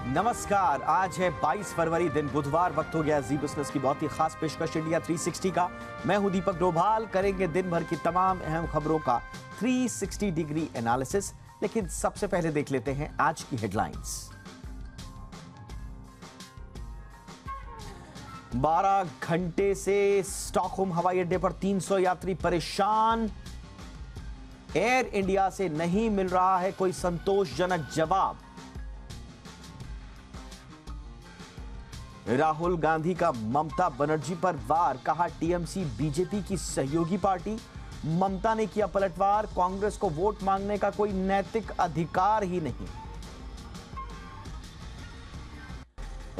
नमस्कार। आज है 22 फरवरी, दिन बुधवार। वक्त हो गया जी बिजनेस की बहुत ही खास पेशकश इंडिया 360 का। मैं हूं दीपक डोभाल। करेंगे दिन भर की तमाम अहम खबरों का 360 डिग्री एनालिसिस। लेकिन सबसे पहले देख लेते हैं आज की हेडलाइंस। 12 घंटे से स्टॉकहोम हवाई अड्डे पर 300 यात्री परेशान। एयर इंडिया से नहीं मिल रहा है कोई संतोषजनक जवाब। राहुल गांधी का ममता बनर्जी पर वार, कहा टीएमसी बीजेपी की सहयोगी पार्टी। ममता ने किया पलटवार, कांग्रेस को वोट मांगने का कोई नैतिक अधिकार ही नहीं।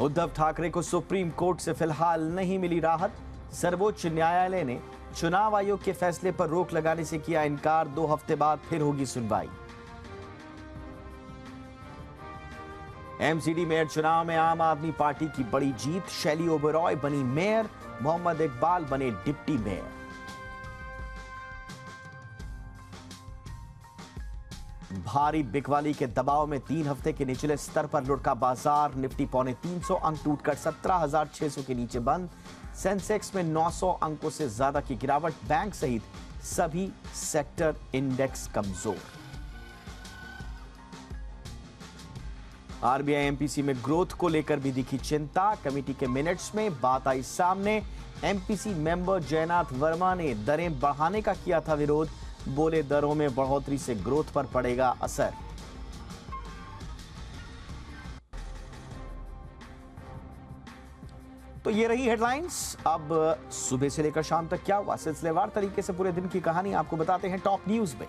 उद्धव ठाकरे को सुप्रीम कोर्ट से फिलहाल नहीं मिली राहत। सर्वोच्च न्यायालय ने चुनाव आयोग के फैसले पर रोक लगाने से किया इनकार। 2 हफ्ते बाद फिर होगी सुनवाई। एमसीडी मेयर चुनाव में आम आदमी पार्टी की बड़ी जीत। शैली ओबेरॉय बनी मेयर, मोहम्मद इकबाल बने डिप्टी मेयर। भारी बिकवाली के दबाव में 3 हफ्ते के निचले स्तर पर लुढ़का बाजार। निफ्टी 350 अंक टूटकर 17,600 के नीचे बंद। सेंसेक्स में 900 अंकों से ज्यादा की गिरावट। बैंक सहित सभी सेक्टर इंडेक्स कमजोर। आरबीआई एमपीसी में ग्रोथ को लेकर भी दिखी चिंता। कमेटी के मिनट्स में बात आई सामने। एमपीसी मेंबर जयनाथ वर्मा ने दरें बढ़ाने का किया था विरोध। बोले दरों में बढ़ोतरी से ग्रोथ पर पड़ेगा असर। तो ये रही हेडलाइंस। अब सुबह से लेकर शाम तक क्या हुआ, सिलसिलेवार तरीके से पूरे दिन की कहानी आपको बताते हैं टॉप न्यूज में।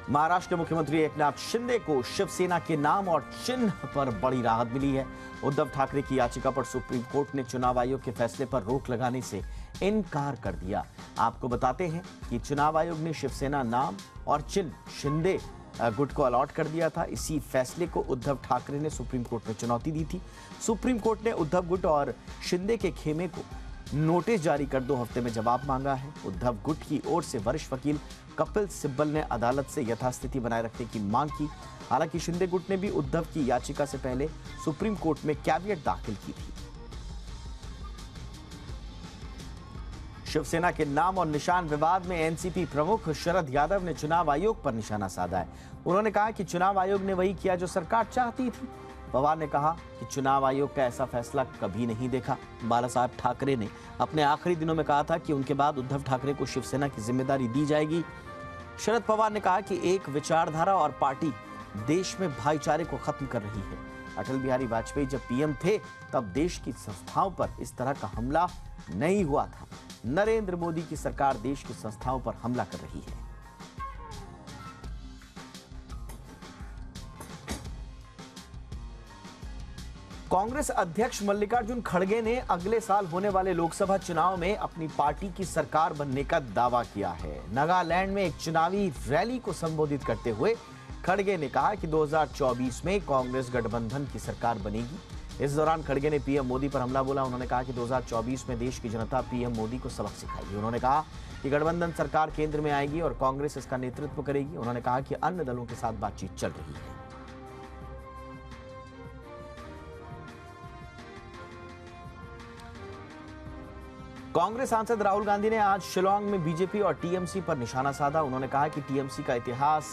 महाराष्ट्र के मुख्यमंत्री एकनाथ शिंदे को शिवसेना के नाम और चिन्ह पर बड़ी राहत मिली है। उद्धव ठाकरे की याचिका पर सुप्रीम कोर्ट ने चुनाव आयोग के फैसले पर रोक लगाने से इनकार कर दिया। आपको बताते हैं कि चुनाव आयोग ने शिवसेना नाम और चिन्ह शिंदे गुट को अलॉट कर दिया था। इसी फैसले को उद्धव ठाकरे ने सुप्रीम कोर्ट में चुनौती दी थी। सुप्रीम कोर्ट ने उद्धव गुट और शिंदे के खेमे को नोटिस जारी कर 2 हफ्ते में जवाब मांगा है। उद्धव गुट की ओर से वरिष्ठ वकील कपिल सिब्बल ने अदालत से यथास्थिति बनाए रखने की मांग की। हालांकि शिंदे गुट ने भी उद्धव की याचिका से पहले सुप्रीम कोर्ट में कैविएट दाखिल की थी। शिवसेना के नाम और निशान विवाद में एनसीपी प्रमुख शरद यादव ने चुनाव आयोग पर निशाना साधा है। उन्होंने कहा कि चुनाव आयोग ने वही किया जो सरकार चाहती थी। पवार ने कहा कि चुनाव आयोग का ऐसा फैसला कभी नहीं देखा। बाला साहब ठाकरे ने अपने आखिरी दिनों में कहा था कि उनके बाद उद्धव ठाकरे को शिवसेना की जिम्मेदारी दी जाएगी। शरद पवार ने कहा कि एक विचारधारा और पार्टी देश में भाईचारे को खत्म कर रही है। अटल बिहारी वाजपेयी जब पीएम थे तब देश की संस्थाओं पर इस तरह का हमला नहीं हुआ था। नरेंद्र मोदी की सरकार देश की संस्थाओं पर हमला कर रही है। कांग्रेस अध्यक्ष मल्लिकार्जुन खड़गे ने अगले साल होने वाले लोकसभा चुनाव में अपनी पार्टी की सरकार बनने का दावा किया है। नागालैंड में एक चुनावी रैली को संबोधित करते हुए खड़गे ने कहा कि 2024 में कांग्रेस गठबंधन की सरकार बनेगी। इस दौरान खड़गे ने पीएम मोदी पर हमला बोला। उन्होंने कहा कि 2024 में देश की जनता पीएम मोदी को सबक सिखाएगी। उन्होंने कहा कि गठबंधन सरकार केंद्र में आएगी और कांग्रेस इसका नेतृत्व करेगी। उन्होंने कहा कि अन्य दलों के साथ बातचीत चल रही है। कांग्रेस सांसद राहुल गांधी ने आज शिलांग में बीजेपी और टीएमसी पर निशाना साधा। उन्होंने कहा कि टीएमसी का इतिहास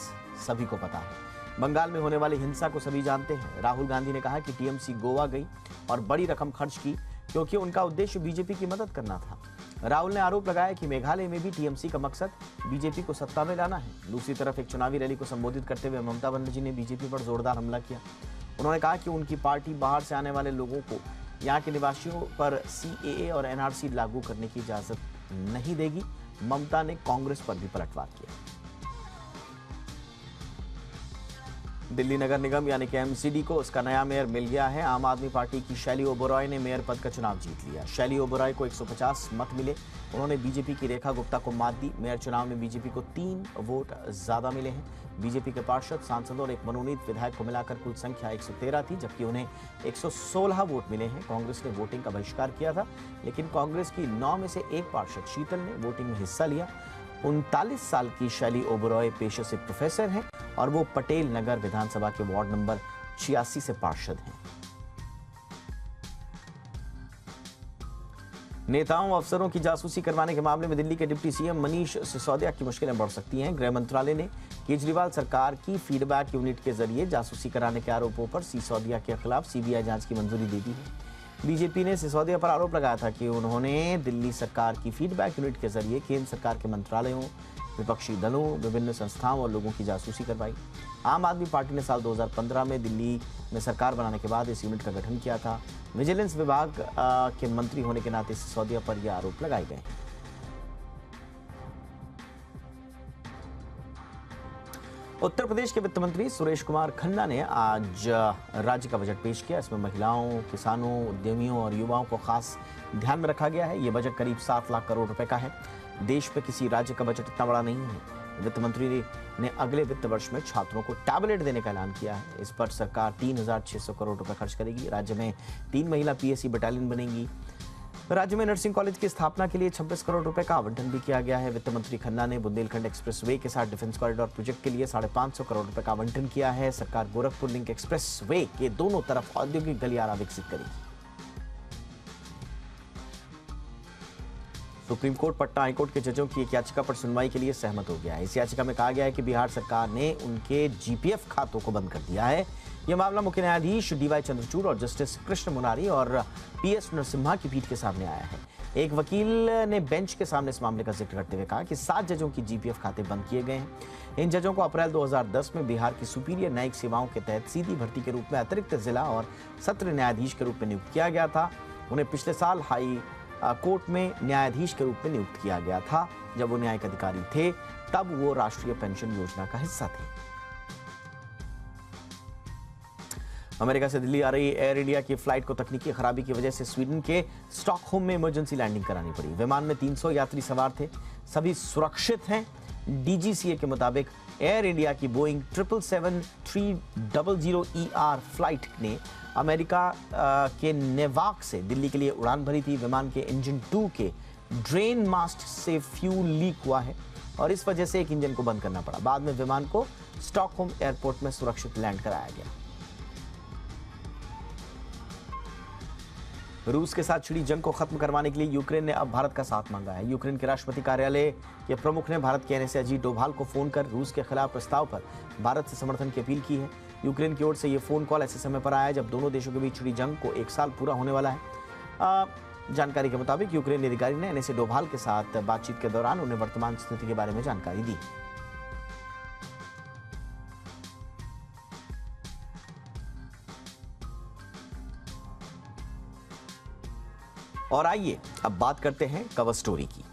सभी को पता है। बंगाल में होने वाली हिंसा को सभी जानते हैं। राहुल गांधी ने कहा कि टीएमसी गोवा गई और बड़ी रकम खर्च की क्योंकि उनका उद्देश्य बीजेपी की मदद करना था। राहुल ने आरोप लगाया कि मेघालय में भी टीएमसी का मकसद बीजेपी को सत्ता में लाना है। दूसरी तरफ एक चुनावी रैली को संबोधित करते हुए ममता बनर्जी ने बीजेपी पर जोरदार हमला किया। उन्होंने कहा कि उनकी पार्टी बाहर से आने वाले लोगों को यहाँ के निवासियों पर सीएए और एनआरसी लागू करने की इजाजत नहीं देगी। ममता ने कांग्रेस पर भी पलटवार किया। दिल्ली नगर निगम यानी कि एमसीडी को उसका नया मेयर मिल गया है। आम आदमी पार्टी की शैली ओबेरॉय ने मेयर पद का चुनाव जीत लिया। शैली ओबेरॉय को 150 मत मिले। उन्होंने बीजेपी की रेखा गुप्ता को मात दी। मेयर चुनाव में बीजेपी को 3 वोट ज्यादा मिले हैं। बीजेपी के पार्षद, सांसदों और एक मनोनीत विधायक को मिलाकर कुल संख्या 113 थी, जबकि उन्हें 116 वोट मिले हैं। कांग्रेस ने वोटिंग का बहिष्कार किया था, लेकिन कांग्रेस की 9 में से एक पार्षद शीतल ने वोटिंग में हिस्सा लिया। 39 साल की शैली ओबरॉय पेशे से प्रोफेसर हैं और वो पटेल नगर विधानसभा के वार्ड नंबर 86 से पार्षद हैं। नेताओं व अफसरों की जासूसी करवाने के मामले में दिल्ली के डिप्टी सीएम मनीष सिसोदिया की मुश्किलें बढ़ सकती हैं। गृह मंत्रालय ने केजरीवाल सरकार की फीडबैक यूनिट के जरिए जासूसी कराने के आरोपों पर सिसोदिया के खिलाफ सीबीआई जांच की मंजूरी दे दी है। बीजेपी ने सिसोदिया पर आरोप लगाया था कि उन्होंने दिल्ली सरकार की फीडबैक यूनिट के जरिए केंद्र सरकार के मंत्रालयों, विपक्षी दलों, विभिन्न संस्थाओं और लोगों की जासूसी करवाई। आम आदमी पार्टी ने साल 2015 में दिल्ली में सरकार बनाने के बाद इस यूनिट का गठन किया था। विजिलेंस विभाग के मंत्री होने के नाते सिसोदिया पर यह आरोप लगाए गए। उत्तर प्रदेश के वित्त मंत्री सुरेश कुमार खन्ना ने आज राज्य का बजट पेश किया। इसमें महिलाओं, किसानों, उद्यमियों और युवाओं को खास ध्यान में रखा गया है। ये बजट करीब 7 लाख करोड़ रुपए का है। देश में किसी राज्य का बजट इतना बड़ा नहीं है। वित्त मंत्री ने अगले वित्त वर्ष में छात्रों को टैबलेट देने का ऐलान किया है। इस पर सरकार 3,600 करोड़ रुपए खर्च करेगी। राज्य में 3 महिला पीएससी बटालियन बनेंगी। राज्य में नर्सिंग कॉलेज की स्थापना के लिए 26 करोड़ रुपए का आवंटन भी किया गया है। वित्त मंत्री खन्ना ने बुंदेलखंड एक्सप्रेसवे के साथ डिफेंस कॉरिडोर प्रोजेक्ट के लिए 550 करोड़ रुपए का आवंटन किया है। सरकार गोरखपुर लिंक एक्सप्रेसवे के दोनों तरफ औद्योगिक गलियारा विकसित करेगी। सुप्रीम कोर्ट पटना हाईकोर्ट के जजों की एक याचिका पर सुनवाई के लिए सहमत हो गया है। इस याचिका में कहा गया है कि बिहार सरकार ने उनके जीपीएफ खातों को बंद कर दिया है। यह मामला मुख्य न्यायाधीश डीवाई चंद्रचूड़ और जस्टिस कृष्ण मुरारी और पीएस नरसिम्हा की पीठ के सामने आया है। एक वकील ने बेंच के सामने इस मामले का जिक्र करते हुए कहा कि 7 जजों की जीपीएफ खाते बंद किए गए हैं। इन जजों को अप्रैल 2010 में बिहार की सुपीरियर न्यायिक सेवाओं के तहत सीधी भर्ती के रूप में अतिरिक्त जिला और सत्र न्यायाधीश के रूप में नियुक्त किया गया था। उन्हें पिछले साल हाई कोर्ट में न्यायाधीश के रूप में नियुक्त किया गया था। जब वो न्यायिक अधिकारी थे तब वो राष्ट्रीय पेंशन योजना का हिस्सा थे। अमेरिका से दिल्ली आ रही एयर इंडिया की फ्लाइट को तकनीकी खराबी की वजह से स्वीडन के स्टॉकहोम में इमरजेंसी लैंडिंग करानी पड़ी। विमान में 300 यात्री सवार थे, सभी सुरक्षित हैं। डीजीसीए के मुताबिक एयर इंडिया की बोइंग 777-300ER फ्लाइट ने अमेरिका के नेवाक से दिल्ली के लिए उड़ान भरी थी। विमान के इंजन 2 के ड्रेन मास्ट से फ्यूल लीक हुआ है और इस वजह से एक इंजन को बंद करना पड़ा। बाद में विमान को स्टॉकहोम एयरपोर्ट में सुरक्षित लैंड कराया गया। रूस के साथ छिड़ी जंग को खत्म करवाने के लिए यूक्रेन ने अब भारत का साथ मांगा है। यूक्रेन के राष्ट्रपति कार्यालय के प्रमुख ने भारत के एनएसए अजीत डोभाल को फोन कर रूस के खिलाफ प्रस्ताव पर भारत से समर्थन की अपील की है। यूक्रेन की ओर से यह फोन कॉल ऐसे समय पर आया जब दोनों देशों के बीच छिड़ी जंग को 1 साल पूरा होने वाला है। जानकारी के मुताबिक यूक्रेनी अधिकारी ने एनएसए डोभाल के साथ बातचीत के दौरान उन्हें वर्तमान स्थिति के बारे में जानकारी दी। और आइए अब बात करते हैं कवर स्टोरी की।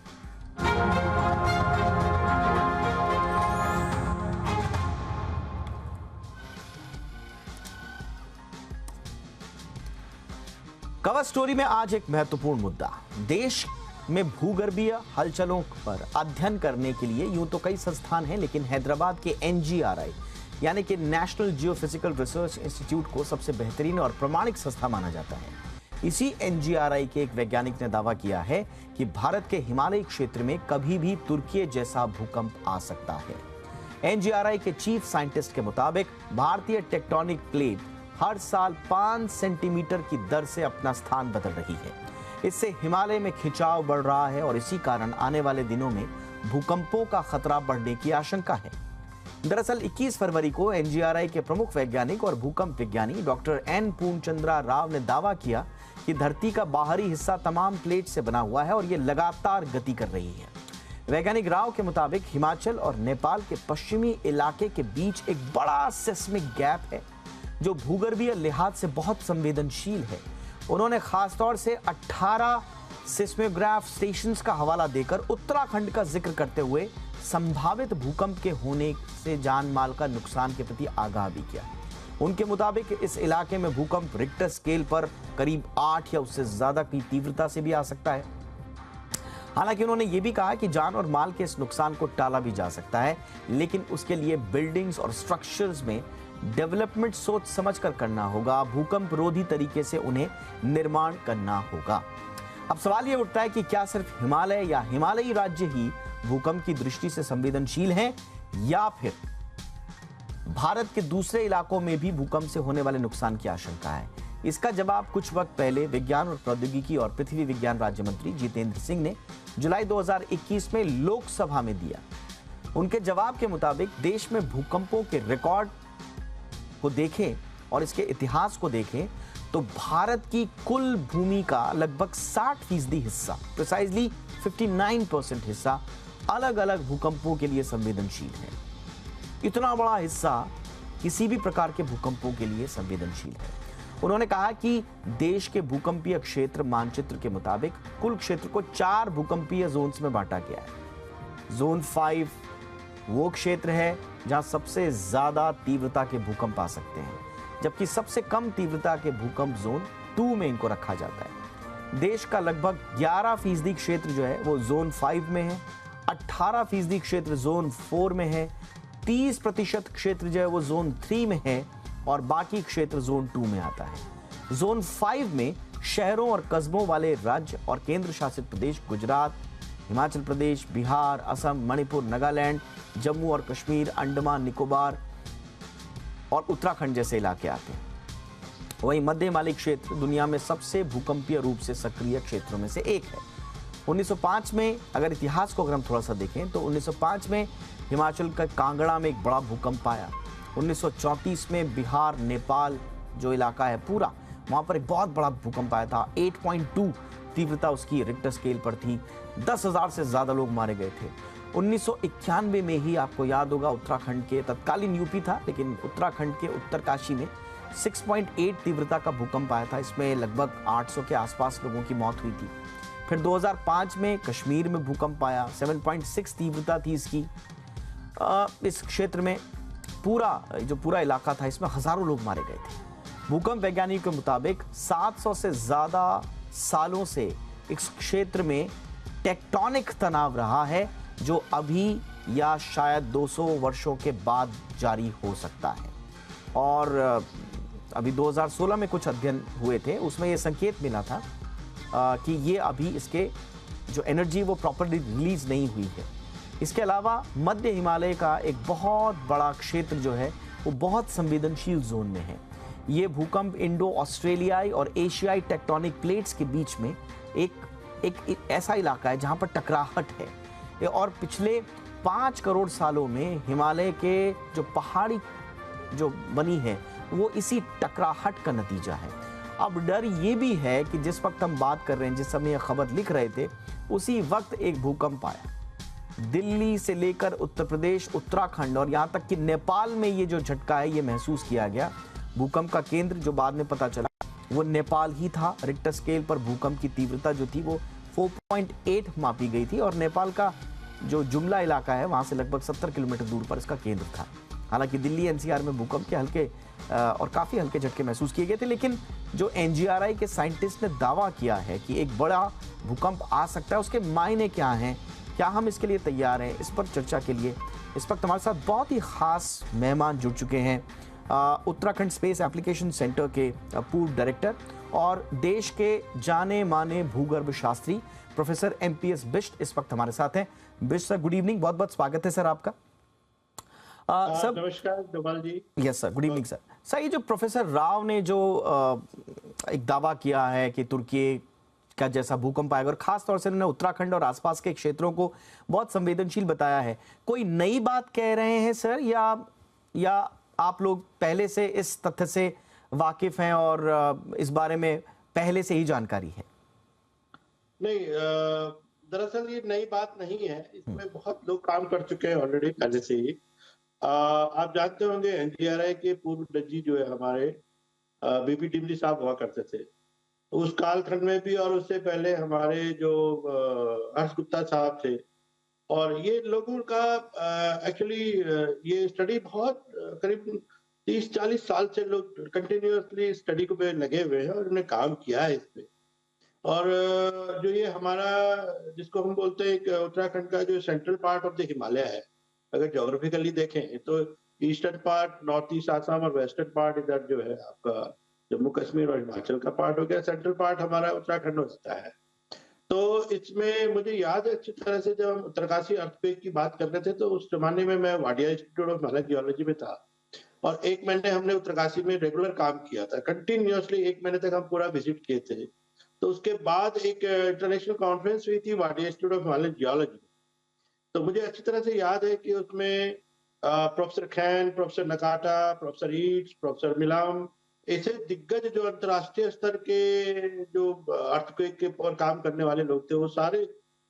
कवर स्टोरी में आज एक महत्वपूर्ण मुद्दा। देश में भूगर्भीय हलचलों पर अध्ययन करने के लिए यूं तो कई संस्थान हैं, लेकिन हैदराबाद के NGRI यानी कि नेशनल जियोफिजिकल रिसर्च इंस्टीट्यूट को सबसे बेहतरीन और प्रामाणिक संस्था माना जाता है। इसी NGRI के एक वैज्ञानिक ने दावा किया है कि भारत के हिमालयी क्षेत्र में कभी भी तुर्की जैसा भूकंप आ सकता है। NGRI के चीफ साइंटिस्ट के मुताबिक भारतीय टेक्टोनिक प्लेट हर साल 5 सेंटीमीटर की दर से अपना स्थान बदल रही है। इससे हिमालय में खिंचाव बढ़ रहा है और इसी कारण आने वाले दिनों में भूकंपों का खतरा बढ़ने की आशंका है। दरअसल 21 फरवरी को NGRI के प्रमुख वैज्ञानिक और भूकंप विज्ञानी डॉक्टर N पूर्णचंद्रा राव ने दावा किया कि धरती का बाहरी हिस्सा तमाम प्लेट से बना हुआ है और ये लगातार गति कर रही है। वैज्ञानिक राव के मुताबिक हिमाचल और नेपाल के पश्चिमी इलाके के बीच एक बड़ा सेस्मिक गैप है जो भूगर्भीय लिहाज से बहुत संवेदनशील है। उन्होंने खासतौर से 18 सिस्मोग्राफ स्टेशंस का हवाला देकर उत्तराखंड का जिक्र करते हुए संभावित भूकंप के होने से जान माल का नुकसान के प्रति आगाह भी किया। उनके मुताबिक इस इलाके में भूकंप रिक्टर स्केल पर करीब 8 या उससे ज्यादा की तीव्रता से भी आ सकता है। हालांकि उन्होंने ये भी कहा कि जान और माल के इस नुकसान को टाला भी जा सकता है, लेकिन उसके लिए बिल्डिंग्स और स्ट्रक्चर्स में डेवलपमेंट सोच समझकर करना होगा। भूकंप रोधी तरीके से उन्हें निर्माण करना होगा। अब सवाल ये उठता है कि क्या सिर्फ हिमालय या हिमालयी राज्य ही भूकंप की दृष्टि से संवेदनशील हैं या फिर भारत के दूसरे इलाकों में भी भूकंप से होने वाले नुकसान की आशंका है? इसका जवाब कुछ वक्त पहले विज्ञान और प्रौद्योगिकी और पृथ्वी विज्ञान राज्य मंत्री जितेंद्र सिंह ने जुलाई 2021 में लोकसभा में दिया। उनके जवाब के मुताबिक देश में भूकंपों के रिकॉर्ड को देखें और इसके इतिहास को देखें तो भारत की कुल भूमि का लगभग 60% हिस्सा, प्रिसाइजली 59% हिस्सा अलग अलग भूकंपों के लिए संवेदनशील है। इतना बड़ा हिस्सा किसी भी प्रकार के भूकंपों के लिए संवेदनशील है। उन्होंने कहा कि देश के भूकंपीय क्षेत्र मानचित्र के मुताबिक कुल क्षेत्र को 4 भूकंपीय जोन्स में बांटा गया है। जोन 5 वो क्षेत्र है जहां सबसे ज्यादा तीव्रता के भूकंप आ सकते हैं, जबकि सबसे कम तीव्रता के भूकंप जोन 2 में इनको रखा जाता है। देश का लगभग 11% क्षेत्र जो है वो जोन 5 में है, 18% क्षेत्र जोन 4 में है, 30% क्षेत्र जो है वो जोन 3 में है और बाकी क्षेत्र जोन 2 में आता है। जोन 5 में शहरों और कस्बों वाले राज्य और केंद्र शासित प्रदेश गुजरात, हिमाचल प्रदेश, बिहार, असम, मणिपुर, नागालैंड, जम्मू और कश्मीर, अंडमान निकोबार और उत्तराखंड जैसे इलाके आते हैं। वहीं मध्य हिमालयी क्षेत्र दुनिया में सबसे भूकंपीय रूप से सक्रिय क्षेत्रों में से एक है। 1905 में, अगर इतिहास को अगर हम थोड़ा सा देखें तो 1905 में हिमाचल का कांगड़ा में एक बड़ा भूकंप आया। 1934 में बिहार, नेपाल जो इलाका है पूरा, वहां पर एक बहुत बड़ा भूकंप आया था। 8.2 तीव्रता उसकी रिक्टर स्केल पर थी। 10,000 से ज्यादा लोग मारे गए थे। 1991 में ही आपको याद होगा उत्तराखंड के, तत्कालीन यूपी था लेकिन उत्तराखंड के उत्तरकाशी में 6.8 तीव्रता का भूकंप आया था। इसमें लगभग 800 के आसपास लोगों की मौत हुई थी। फिर 2005 में कश्मीर में भूकंप आया, 7.6 तीव्रता थी इसकी। इस क्षेत्र में पूरा इलाका था, इसमें हजारों लोग मारे गए थे। भूकंप वैज्ञानिकों के मुताबिक 700 से ज्यादा सालों से इस क्षेत्र में टेक्टोनिक तनाव रहा है, जो अभी या शायद 200 वर्षों के बाद जारी हो सकता है। और अभी 2016 में कुछ अध्ययन हुए थे, उसमें यह संकेत मिला था कि ये अभी इसके जो एनर्जी वो प्रॉपर्ली रिलीज नहीं हुई है। इसके अलावा मध्य हिमालय का एक बहुत बड़ा क्षेत्र जो है वो बहुत संवेदनशील जोन में है। ये भूकंप इंडो ऑस्ट्रेलियाई और एशियाई टेक्टोनिक प्लेट्स के बीच में एक ऐसा इलाका है जहां पर टकराहट है। और पिछले 5 करोड़ सालों में हिमालय के जो पहाड़ी जो बनी है वो इसी टकराहट का नतीजा है। अब डर ये भी है कि जिस वक्त हम बात कर रहे हैं, जिस समय यह खबर लिख रहे थे, उसी वक्त एक भूकंप आया। दिल्ली से लेकर उत्तर प्रदेश, उत्तराखंड और यहाँ तक कि नेपाल में ये जो झटका है ये महसूस किया गया। भूकंप का केंद्र जो बाद में पता चला वो नेपाल ही था। रिक्टर स्केल पर भूकंप की तीव्रता जो थी वो 4.8 मापी गई थी और नेपाल का जो जुमला इलाका है वहां से लगभग 70 किलोमीटर दूर पर इसका केंद्र था। हालांकि दिल्ली एनसीआर में भूकंप के हल्के और काफी हल्के झटके महसूस किए गए थे, लेकिन जो एनजीआरआई के साइंटिस्ट ने दावा किया है कि एक बड़ा भूकंप आ सकता है, उसके मायने क्या हैं, क्या हम इसके लिए तैयार हैं, इस पर चर्चा के लिए इस वक्त हमारे साथ बहुत ही खास मेहमान जुड़ चुके हैं। उत्तराखंड स्पेस एप्लीकेशन सेंटर के पूर्व डायरेक्टर और देश के जाने माने भूगर्भ शास्त्री प्रोफेसर एमपीएस बिष्ट इस वक्त हमारे साथ हैं। बिष्ट सर, गुड इवनिंग, बहुत बहुत स्वागत है सर आपका। सर नमस्कार Doval ji. Yes sir, good evening sir. Sir, ये जो प्रोफेसर राव ने जो एक दावा किया है कि तुर्की का जैसा भूकंप आएगा और खास तौर से उन्होंने उत्तराखंड और आसपास के क्षेत्रों को बहुत संवेदनशील बताया है, कोई नई बात कह रहे हैं सर या आप लोग पहले से इस तथ्य से वाकिफ हैं और इस बारे में पहले से ही जानकारी है? नहीं, दरअसल ये नई बात नहीं है, इसमें बहुत लोग काम कर चुके हैं ऑलरेडी पहले से ही। आप जानते होंगे एनडीआरआई के पूर्व डीजी जो है हमारे बीपी टिमरी साहब हुआ करते थे, उस कालखंड में भी और उससे पहले हमारे जो हर्ष गुप्ता साहब थे, और ये लोगों का एक्चुअली ये स्टडी बहुत करीब 30-40 साल से लोग कंटिन्यूअसली स्टडी को पे लगे हुए हैं और उन्होंने काम किया है इस पे। और जो ये हमारा जिसको हम बोलते हैं उत्तराखंड का जो central part of the Himalaya है, अगर ज्योग्राफिकली देखें तो eastern part, north east Assam और वेस्टर्न पार्ट इधर जो है आपका जम्मू कश्मीर और हिमाचल का पार्ट हो गया, सेंट्रल पार्ट हमारा उत्तराखंड हो जाता है। तो इसमें मुझे याद है अच्छी तरह से, जब हम उत्तरकाशी अर्थक्वेक की बात कर रहे थे, तो उस जमाने में मैं Wadia institute of mining geology में था, और 1 महीने हमने उत्तरकाशी में रेगुलर काम किया था। कंटिन्यूअसली 1 महीने तक हम पूरा विजिट किए थे। तो उसके बाद एक इंटरनेशनल कॉन्फ्रेंस हुई थी Wadia institute of mining geology. तो मुझे अच्छी तरह से याद है कि उसमें professor Khain, professor Nakata, professor Eats, professor Milam, ऐसे दिग्गज जो अंतर्राष्ट्रीय स्तर के जो अर्थक्वेक के पर काम करने वाले लोग थे, वो सारे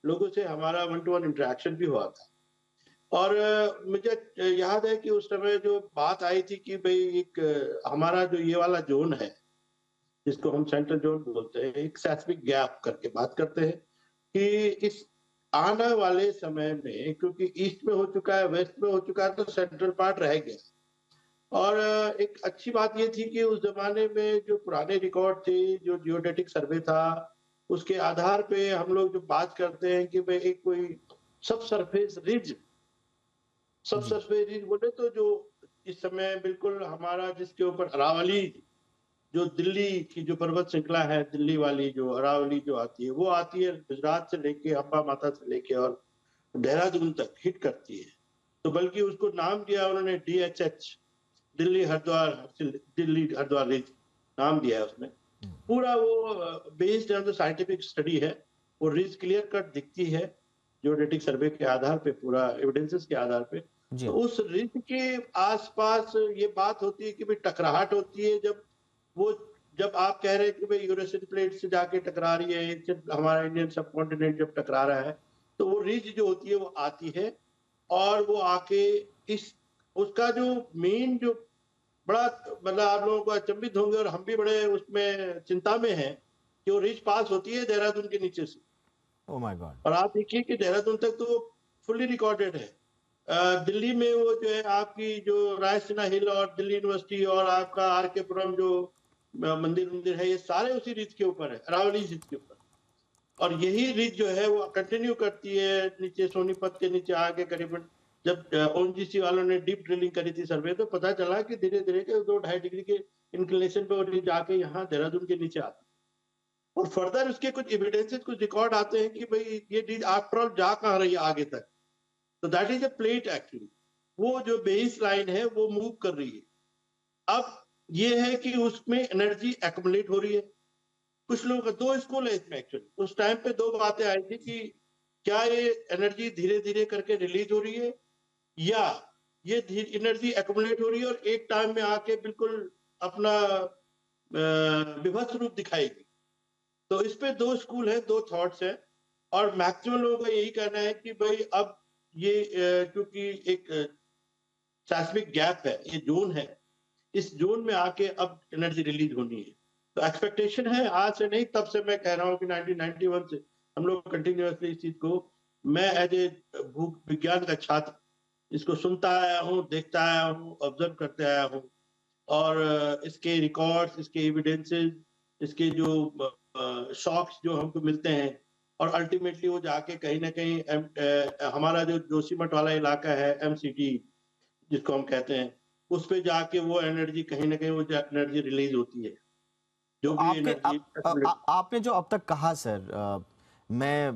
लोगों से हमारा वन टू वन इंटरेक्शन भी हुआ था। और मुझे याद है कि उस समय जो बात आई थी कि भई एक हमारा जो ये वाला ज़ोन है, जिसको हम सेंट्रल ज़ोन बोलते हैं, एक सेस्मिक गैप करके बात करते हैं कि इस आने वाले समय में, क्योंकि ईस्ट में हो चुका है, वेस्ट में हो चुका है, तो सेंट्रल पार्ट रह गया। और एक अच्छी बात ये थी कि उस ज़माने में जो पुराने रिकॉर्ड थे, जो जियोडेटिक सर्वे था, उसके आधार पे हम लोग जो बात करते हैं कि भई एक कोई सबसरफेस रिज, जी। सबसरफेस रिज बोले तो जो इस समय बिल्कुल हमारा जिसके ऊपर अरावली, जो दिल्ली की जो पर्वत श्रृंखला है, दिल्ली वाली जो अरावली जो आती है, वो आती है गुजरात से लेके अम्बा माता से लेके और देहरादून तक हिट करती है। तो बल्कि उसको नाम दिया उन्होंने DHH, दिल्ली हरिद्वार, दिल्ली हरिद्वार रिज नाम दिया है उसमें। पूरा वो based on the scientific study है। वो रिज क्लियर कट दिखती है जियोडेटिक सर्वे के आधार पे, पूरा एविडेंसेस के आधार पे। जी। तो उस रिज के आसपास ये बात होती है कि भाई टकराहट होती है, वो जब आप कह रहे हैं कि भाई यूरेशियन प्लेट से जाके टकरा रही है, इससे हमारा इंडियन सब कॉन्टिनेंट जब टकरा रहा है, तो वो रिज जो होती है वो आती है, और वो आके इस उसका जो मेन जो बड़ा, मतलब आप लोगों को अचंभित होंगे और हम भी बड़े उसमें चिंता में हैं कि वो रिज पास होती है देहरादून के नीचे से। Oh my God! और आप देखिए कि देहरादून तक तो वो फुल्ली रिकॉर्डेड है। दिल्ली में वो जो है आपकी जो रायसीना हिल और दिल्ली यूनिवर्सिटी और आपका आर के पुरम जो मंदिर है, ये सारे उसी रिज के ऊपर है, अरावली रिज के ऊपर। और यही रिज जो है वो कंटिन्यू करती है नीचे सोनीपत के नीचे आके करीबन। जब ओएनजीसी वालों ने डीप ड्रिलिंग करी थी सर्वे, तो पता चला कि धीरे धीरे के 2-2.5 डिग्री के इंक्लिनेशन पे वो रिज आके यहाँ देहरादून के नीचे आती है। और फर्दर उसके कुछ एविडेंसेस, कुछ रिकॉर्ड आते हैं कि भाई ये रिज आफ्टर ऑल जा कहाँ रही है आगे तक। तो that is a plate actually. वो जो बेस लाइन है वो मूव कर रही है। अब ये है कि उसमें एनर्जी एक्युमुलेट हो रही है। कुछ लोगों का 2 स्कूल है इसमें एक्चुअली। उस टाइम पे 2 बातें आई थी कि क्या ये एनर्जी धीरे-धीरे करके रिलीज हो रही है, या ये एनर्जी एक्युमुलेट हो रही है और एक टाइम में आके बिल्कुल अपना विभत्स रूप दिखाएगी। तो इस पे 2 स्कूल है, 2 थॉट्स हैं, और मैक्सिमम लोगों का यही कहना है कि भाई अब ये क्योंकि एक सेस्मिक गैप है, ये ज़ोन है, इस ज़ोन में आके अब एनर्जी रिलीज होनी है। तो एक्सपेक्टेशन है, आज से नहीं तब से मैं कह रहा हूँ कि 1991 से हम लोग कंटिन्यूअसली इस चीज़ को, मैं एज ए भू विज्ञान का छात्र इसको सुनता आया हूँ, देखता आया हूँ, ऑब्जर्व करते आया हूँ। और इसके रिकॉर्ड्स, इसके एविडेंसेस, इसके जो शॉक्स जो हमको मिलते हैं, और अल्टीमेटली वो जाके कहीं न कहीं हमारा जो जोशीमठ वाला इलाका है, एमसीटी जिसको हम कहते हैं, उस पे जाके वो एनर्जी कहीं न कहीं वो एनर्जी रिलीज़ होती है। जो भी आपके एनर्जी एक्युमुलेट। आपने जो अब तक कहा सर, मैं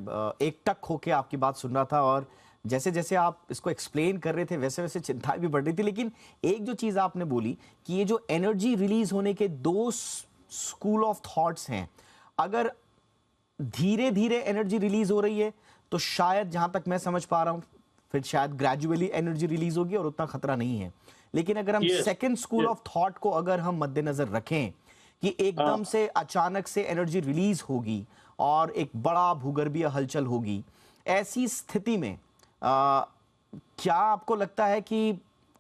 एकटक होके आपकी बात सुन रहा था, और जैसे-जैसे आप इसको एक्सप्लेन कर रहे थे वैसे-वैसे चिंताएं भी बढ़ रही थी, लेकिन एक जो चीज़ आपने बोली कि ये जो एनर्जी रिलीज होने के 2 स्कूल ऑफ थॉट्स हैं, अगर धीरे-धीरे एनर्जी रिलीज हो रही है तो शायद, जहां तक मैं समझ पा रहा हूं, फिर शायद ग्रेजुअली एनर्जी रिलीज होगी और उतना खतरा नहीं है। लेकिन अगर हम yes, second school yes. Of thought को अगर हम मद्देनजर रखें कि हाँ। एकदम से अचानक से एनर्जी रिलीज होगी और एक बड़ा भूगर्भीय हलचल होगी, ऐसी स्थिति में क्या आपको लगता है कि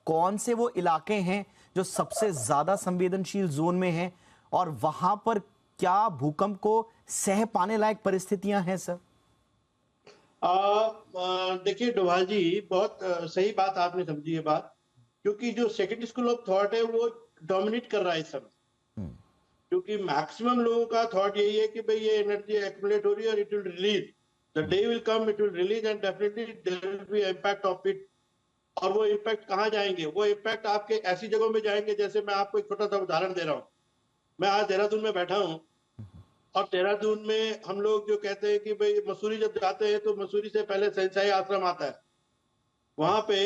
कौन से वो इलाके हैं जो सबसे ज्यादा संवेदनशील जोन में हैं, और वहां पर क्या भूकंप को सह पाने लायक परिस्थितियां हैं सर? देखिए डोभाल जी, बहुत सही बात आपने समझी ये बात, क्योंकि जो सेकंड स्कूल ऑफ थॉट है वो डोमिनेट कर रहा है इस समय। हम्म। क्योंकि मैक्सिमम लोगों का थॉट यही है कि भाई ये एनर्जी एक्युमुलेट हो रही है और it will release, the day will come, it will release and definitely there will be impact of it. और वो इम्पैक्ट कहाँ जाएंगे? वो इम्पैक्ट आपके ऐसी जगहों में जाएंगे, जैसे मैं आपको एक छोटा सा उदाहरण दे रहा हूँ। मैं आज देहरादून में बैठा हूँ, और देहरादून में हम लोग जो कहते हैं कि भाई मसूरी जब जाते हैं तो मसूरी से पहले सैंसाई आश्रम आता है, वहां पे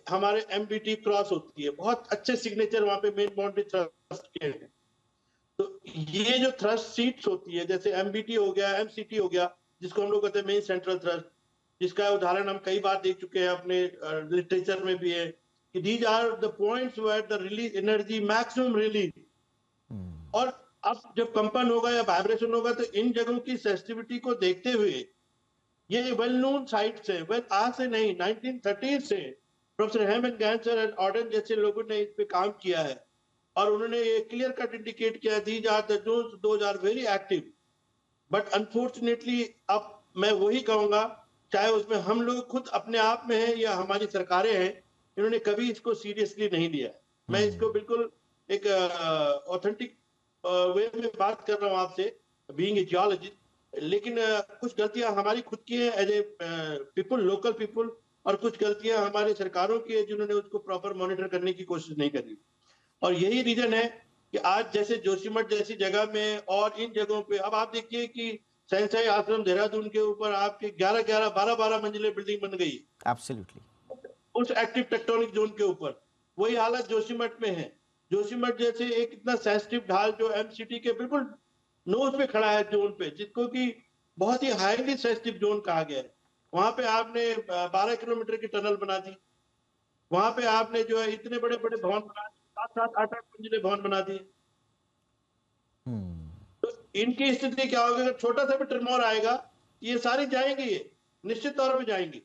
हमारे एमबीटी क्रॉस होती है, बहुत अच्छे सिग्नेचर वहां पे मेन बाउंड्री थ्रस्ट के हैं। तो ये जो थ्रस्ट सीट्स होती है, जैसे एमबीटी हो गया, एमसीटी हो गया, जिसको हम लोग कहते हैं मेन सेंट्रल थ्रस्ट, जिसका उदाहरण हम कई बार देख चुके हैं, अपने लिटरेचर में भी है कि these are the points where the release energy maximum release. और अब जब कंपन होगा या वाइब्रेशन होगा तो इन जगहों की सेंसिटिविटी को देखते हुए ये वेल नोन साइट्स है, वेल आज से नहीं 1930 से प्रोफेसर हेमंत गैंसर एंड ऑर्डन जैसे लोगों ने इस पे काम किया है और उन्होंने ये क्लियर कट इंडिकेट किया these are the zones, those are very active. But unfortunately अब मैं वही कहूंगा, चाहे उसमें हम लोग खुद अपने आप में हैं या हमारी सरकारें हैं, इन्होंने कभी इसको सीरियसली नहीं लिया। मैं इसको बिल्कुल एक ऑथेंटिक वे में बात कर रहा हूँ आपसे, बीइंग ए जियोलॉजिस्ट, लेकिन कुछ गलतियां हमारी खुद की है as a people, local people, और कुछ गलतियां हमारी सरकारों की है जिन्होंने उसको प्रॉपर मॉनिटर करने की कोशिश नहीं करी। और यही रीजन है कि आज जैसे जोशीमठ जैसी जगह में और इन जगहों पे अब आप देखिए कि सैंसाई आश्रम देहरादून के ऊपर आपके 11-11, 12-12 मंजिले बिल्डिंग बन गई एब्सोल्युटली उस एक्टिव टेक्टोनिक जोन के ऊपर। वही हालत जोशीमठ में है। जोशीमठ जैसे एक इतना सेंसिटिव ढाल जो एमसीटी के बिल्कुल नोज पे खड़ा है जोन पे, जिसको कि बहुत ही हाईली सेंसिटिव जोन कहा गया है, वहां पे आपने 12 किलोमीटर की टनल बना दी, वहां पे आपने जो है इतने बड़े बड़े भवन बना दिए, 7-7, 8-8 मंजिले भवन बना दिए। तो इनकी स्थिति क्या होगी अगर छोटा सा भी ट्रिमोर आएगा, ये सारी जाएंगी, ये निश्चित तौर पर जाएंगी।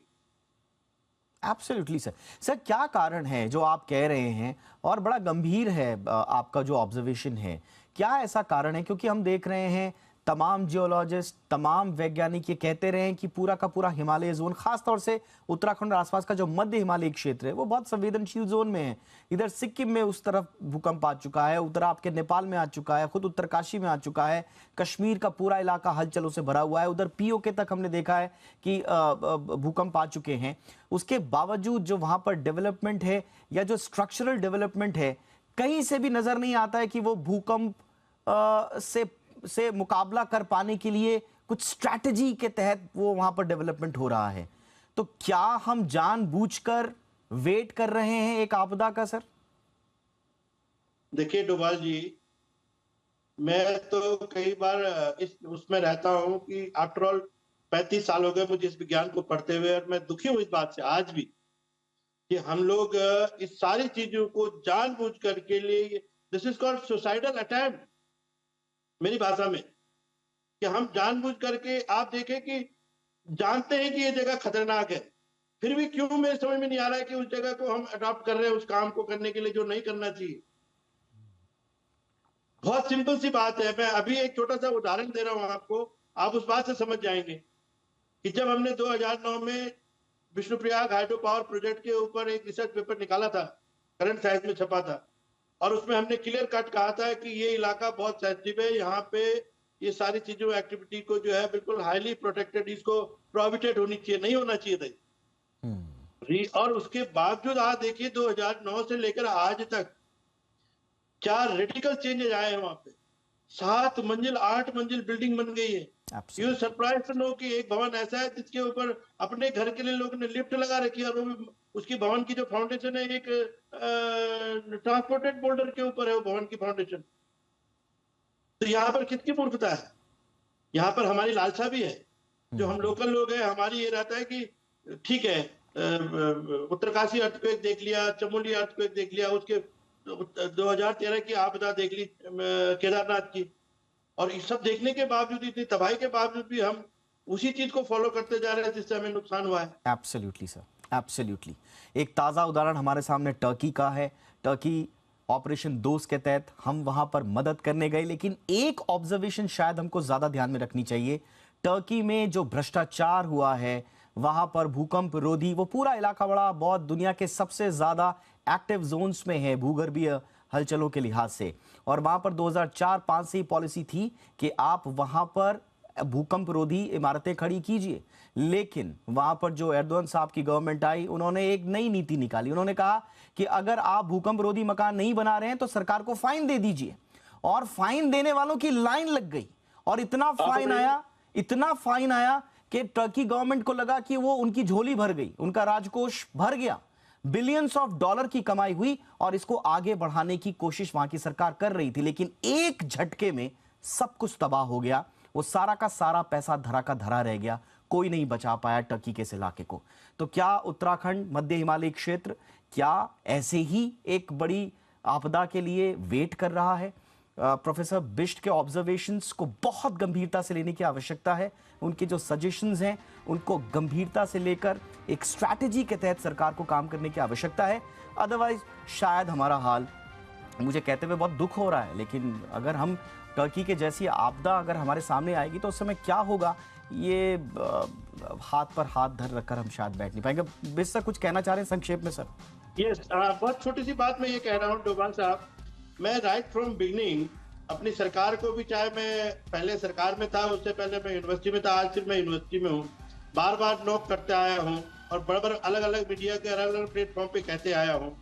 Absolutely sir. सर क्या कारण है जो आप कह रहे हैं, और बड़ा गंभीर है आपका जो ऑब्जर्वेशन है, क्या ऐसा कारण है? क्योंकि हम देख रहे हैं तमाम जियोलॉजिस्ट, तमाम वैज्ञानिक ये कहते रहे हैं कि पूरा का पूरा हिमालय जोन, खासतौर से उत्तराखंड और आसपास का जो मध्य हिमालयी क्षेत्र है वो बहुत संवेदनशील जोन में है। इधर सिक्किम में उस तरफ भूकंप आ चुका है, उधर आपके नेपाल में आ चुका है, खुद उत्तरकाशी में आ चुका है, कश्मीर का पूरा इलाका हलचलों से भरा हुआ है, उधर पीओके तक हमने देखा है कि भूकंप आ चुके हैं। उसके बावजूद जो वहां पर डेवलपमेंट है या जो स्ट्रक्चरल डेवलपमेंट है, कहीं से भी नजर नहीं आता है कि वो भूकंप से मुकाबला कर पाने के लिए कुछ स्ट्रैटेजी के तहत वो वहां पर डेवलपमेंट हो रहा है। तो क्या हम जानबूझकर वेट कर रहे हैं एक आपदा का सर? देखिए डोभाल जी, मैं तो कई बार इस उसमें रहता हूं कि आफ्टर ऑल 35 साल हो गए मुझे इस विज्ञान को पढ़ते हुए, और मैं दुखी हूं इस बात से आज भी कि हम लोग इस सारी चीजों को जानबूझ करके लिए, this is called suicidal attempt मेरी भाषा में, कि हम जानबूझ करके, आप देखें कि जानते हैं कि ये जगह खतरनाक है, फिर भी क्यों मेरे समझ में नहीं आ रहा है कि उस जगह को हम अडॉप्ट कर रहे हैं उस काम को करने के लिए जो नहीं करना चाहिए। बहुत सिंपल सी बात है, मैं अभी एक छोटा सा उदाहरण दे रहा हूं आपको, आप उस बात से समझ जाएंगे कि जब हमने 2009 में विष्णुप्रयाग हाइड्रो पावर प्रोजेक्ट के ऊपर एक रिसर्च पेपर निकाला था, करंट साइंस में छपा था, और उसमें हमने क्लियर कट कहा था कि ये इलाका बहुत सेंसिटिव है, यहाँ पे ये सारी चीजों एक्टिविटी को जो है बिल्कुल हाईली प्रोटेक्टेड, इसको प्रोहिबिटेड होनी चाहिए, नहीं होना चाहिए था। और उसके बावजूद आज देखिए 2009 से लेकर आज तक क्या रेडिकल चेंजेस आए हैं वहां पे। 7 मंजिल 8 मंजिल बिल्डिंग बन गई है। यू सरप्राइज टू नो कि एक भवन ऐसा है जिसके ऊपर अपने घर के लिए लोगों ने लिफ्ट लगा रखी है, और वो भी उसकी भवन की जो फाउंडेशन है एक ट्रांसपोर्टेड बोल्डर के ऊपर है वो भवन की फाउंडेशन। तो यहाँ पर किसकी मूर्खता है? यहाँ पर हमारी लालसा भी है, जो हम लोकल लोग हैं, हमारी ये रहता है कि ठीक है, उत्तरकाशी अर्थक्वेक देख लिया, चमोली अर्थक्वेक देख लिया, उसके 2013 की आपदा देख ली केदारनाथ की, और ये सब देखने के बावजूद, इतनी तबाही के बावजूद भी हम उसी चीज को फॉलो करते जा रहे हैं जिससे हमें नुकसान हुआ है। Absolutely sir, absolutely. एक ताज़ा उदाहरण हमारे सामने टर्की का है। टर्की ऑपरेशन दोस्त के तहत हम वहां पर मदद करने गए, लेकिन एक ऑब्जर्वेशन शायद हमको ज्यादा ध्यान में रखनी चाहिए। टर्की में जो भ्रष्टाचार हुआ है, वहां पर भूकंप रोधी, वो पूरा इलाका बड़ा बहुत दुनिया के सबसे ज्यादा एक्टिव जोन्स में है भूगर्भीय हलचलों के लिहाज से, और वहां पर 2004-5 से ही पॉलिसी थी कि आप वहां पर भूकंप रोधी इमारतें खड़ी कीजिए। लेकिन वहां पर जो एर्दोगन साहब की गवर्नमेंट आई, उन्होंने एक नई नीति निकाली। उन्होंने कहा कि अगर आप भूकंप रोधी मकान नहीं बना रहे हैं तो सरकार को फाइन दे दीजिए, और फाइन देने वालों की लाइन लग गई, और इतना फाइन आया कि टर्की गवर्नमेंट को लगा कि वो उनकी झोली भर गई, उनका राजकोष भर गया, बिलियंस ऑफ डॉलर की कमाई हुई और इसको आगे बढ़ाने की कोशिश वहां की सरकार कर रही थी, लेकिन एक झटके में सब कुछ तबाह हो गया। वो सारा का सारा पैसा धरा का धरा रह गया, कोई नहीं बचा पाया टर्की के इस इलाके को। तो क्या उत्तराखंड, मध्य हिमालय क्षेत्र, क्या ऐसे ही एक बड़ी आपदा के लिए वेट कर रहा है? प्रोफेसर बिष्ट के ऑब्जर्वेशंस को बहुत गंभीरता से लेने की आवश्यकता है। उनके जो सजेशंस हैं उनको गंभीरता से लेकर एक स्ट्रैटेजी के तहत सरकार को काम करने की आवश्यकता है। अदरवाइज शायद हमारा हाल, मुझे कहते हुए बहुत दुख हो रहा है, लेकिन अगर हम टर्की के जैसी आपदा अगर हमारे सामने आएगी तो उस समय क्या होगा, ये हाथ पर हाथ धर रखकर हम शायद बैठ नहीं पाएंगे। बिष्ट सर कुछ कहना चाह रहे हैं संक्षेप में? सर यस, बहुत छोटी सी बात मैं ये कह रहा हूँ डोभाल साहब, मैं राइट फ्रॉम बिगनिंग अपनी सरकार को भी, चाहे मैं पहले सरकार में था, उससे पहले मैं यूनिवर्सिटी में था, आज सिर्फ मैं यूनिवर्सिटी में हूँ, बार बार नोक करते आया हूँ और बड़े बड़े अलग अलग मीडिया के अलग अलग प्लेटफॉर्म पे कहते आया हूँ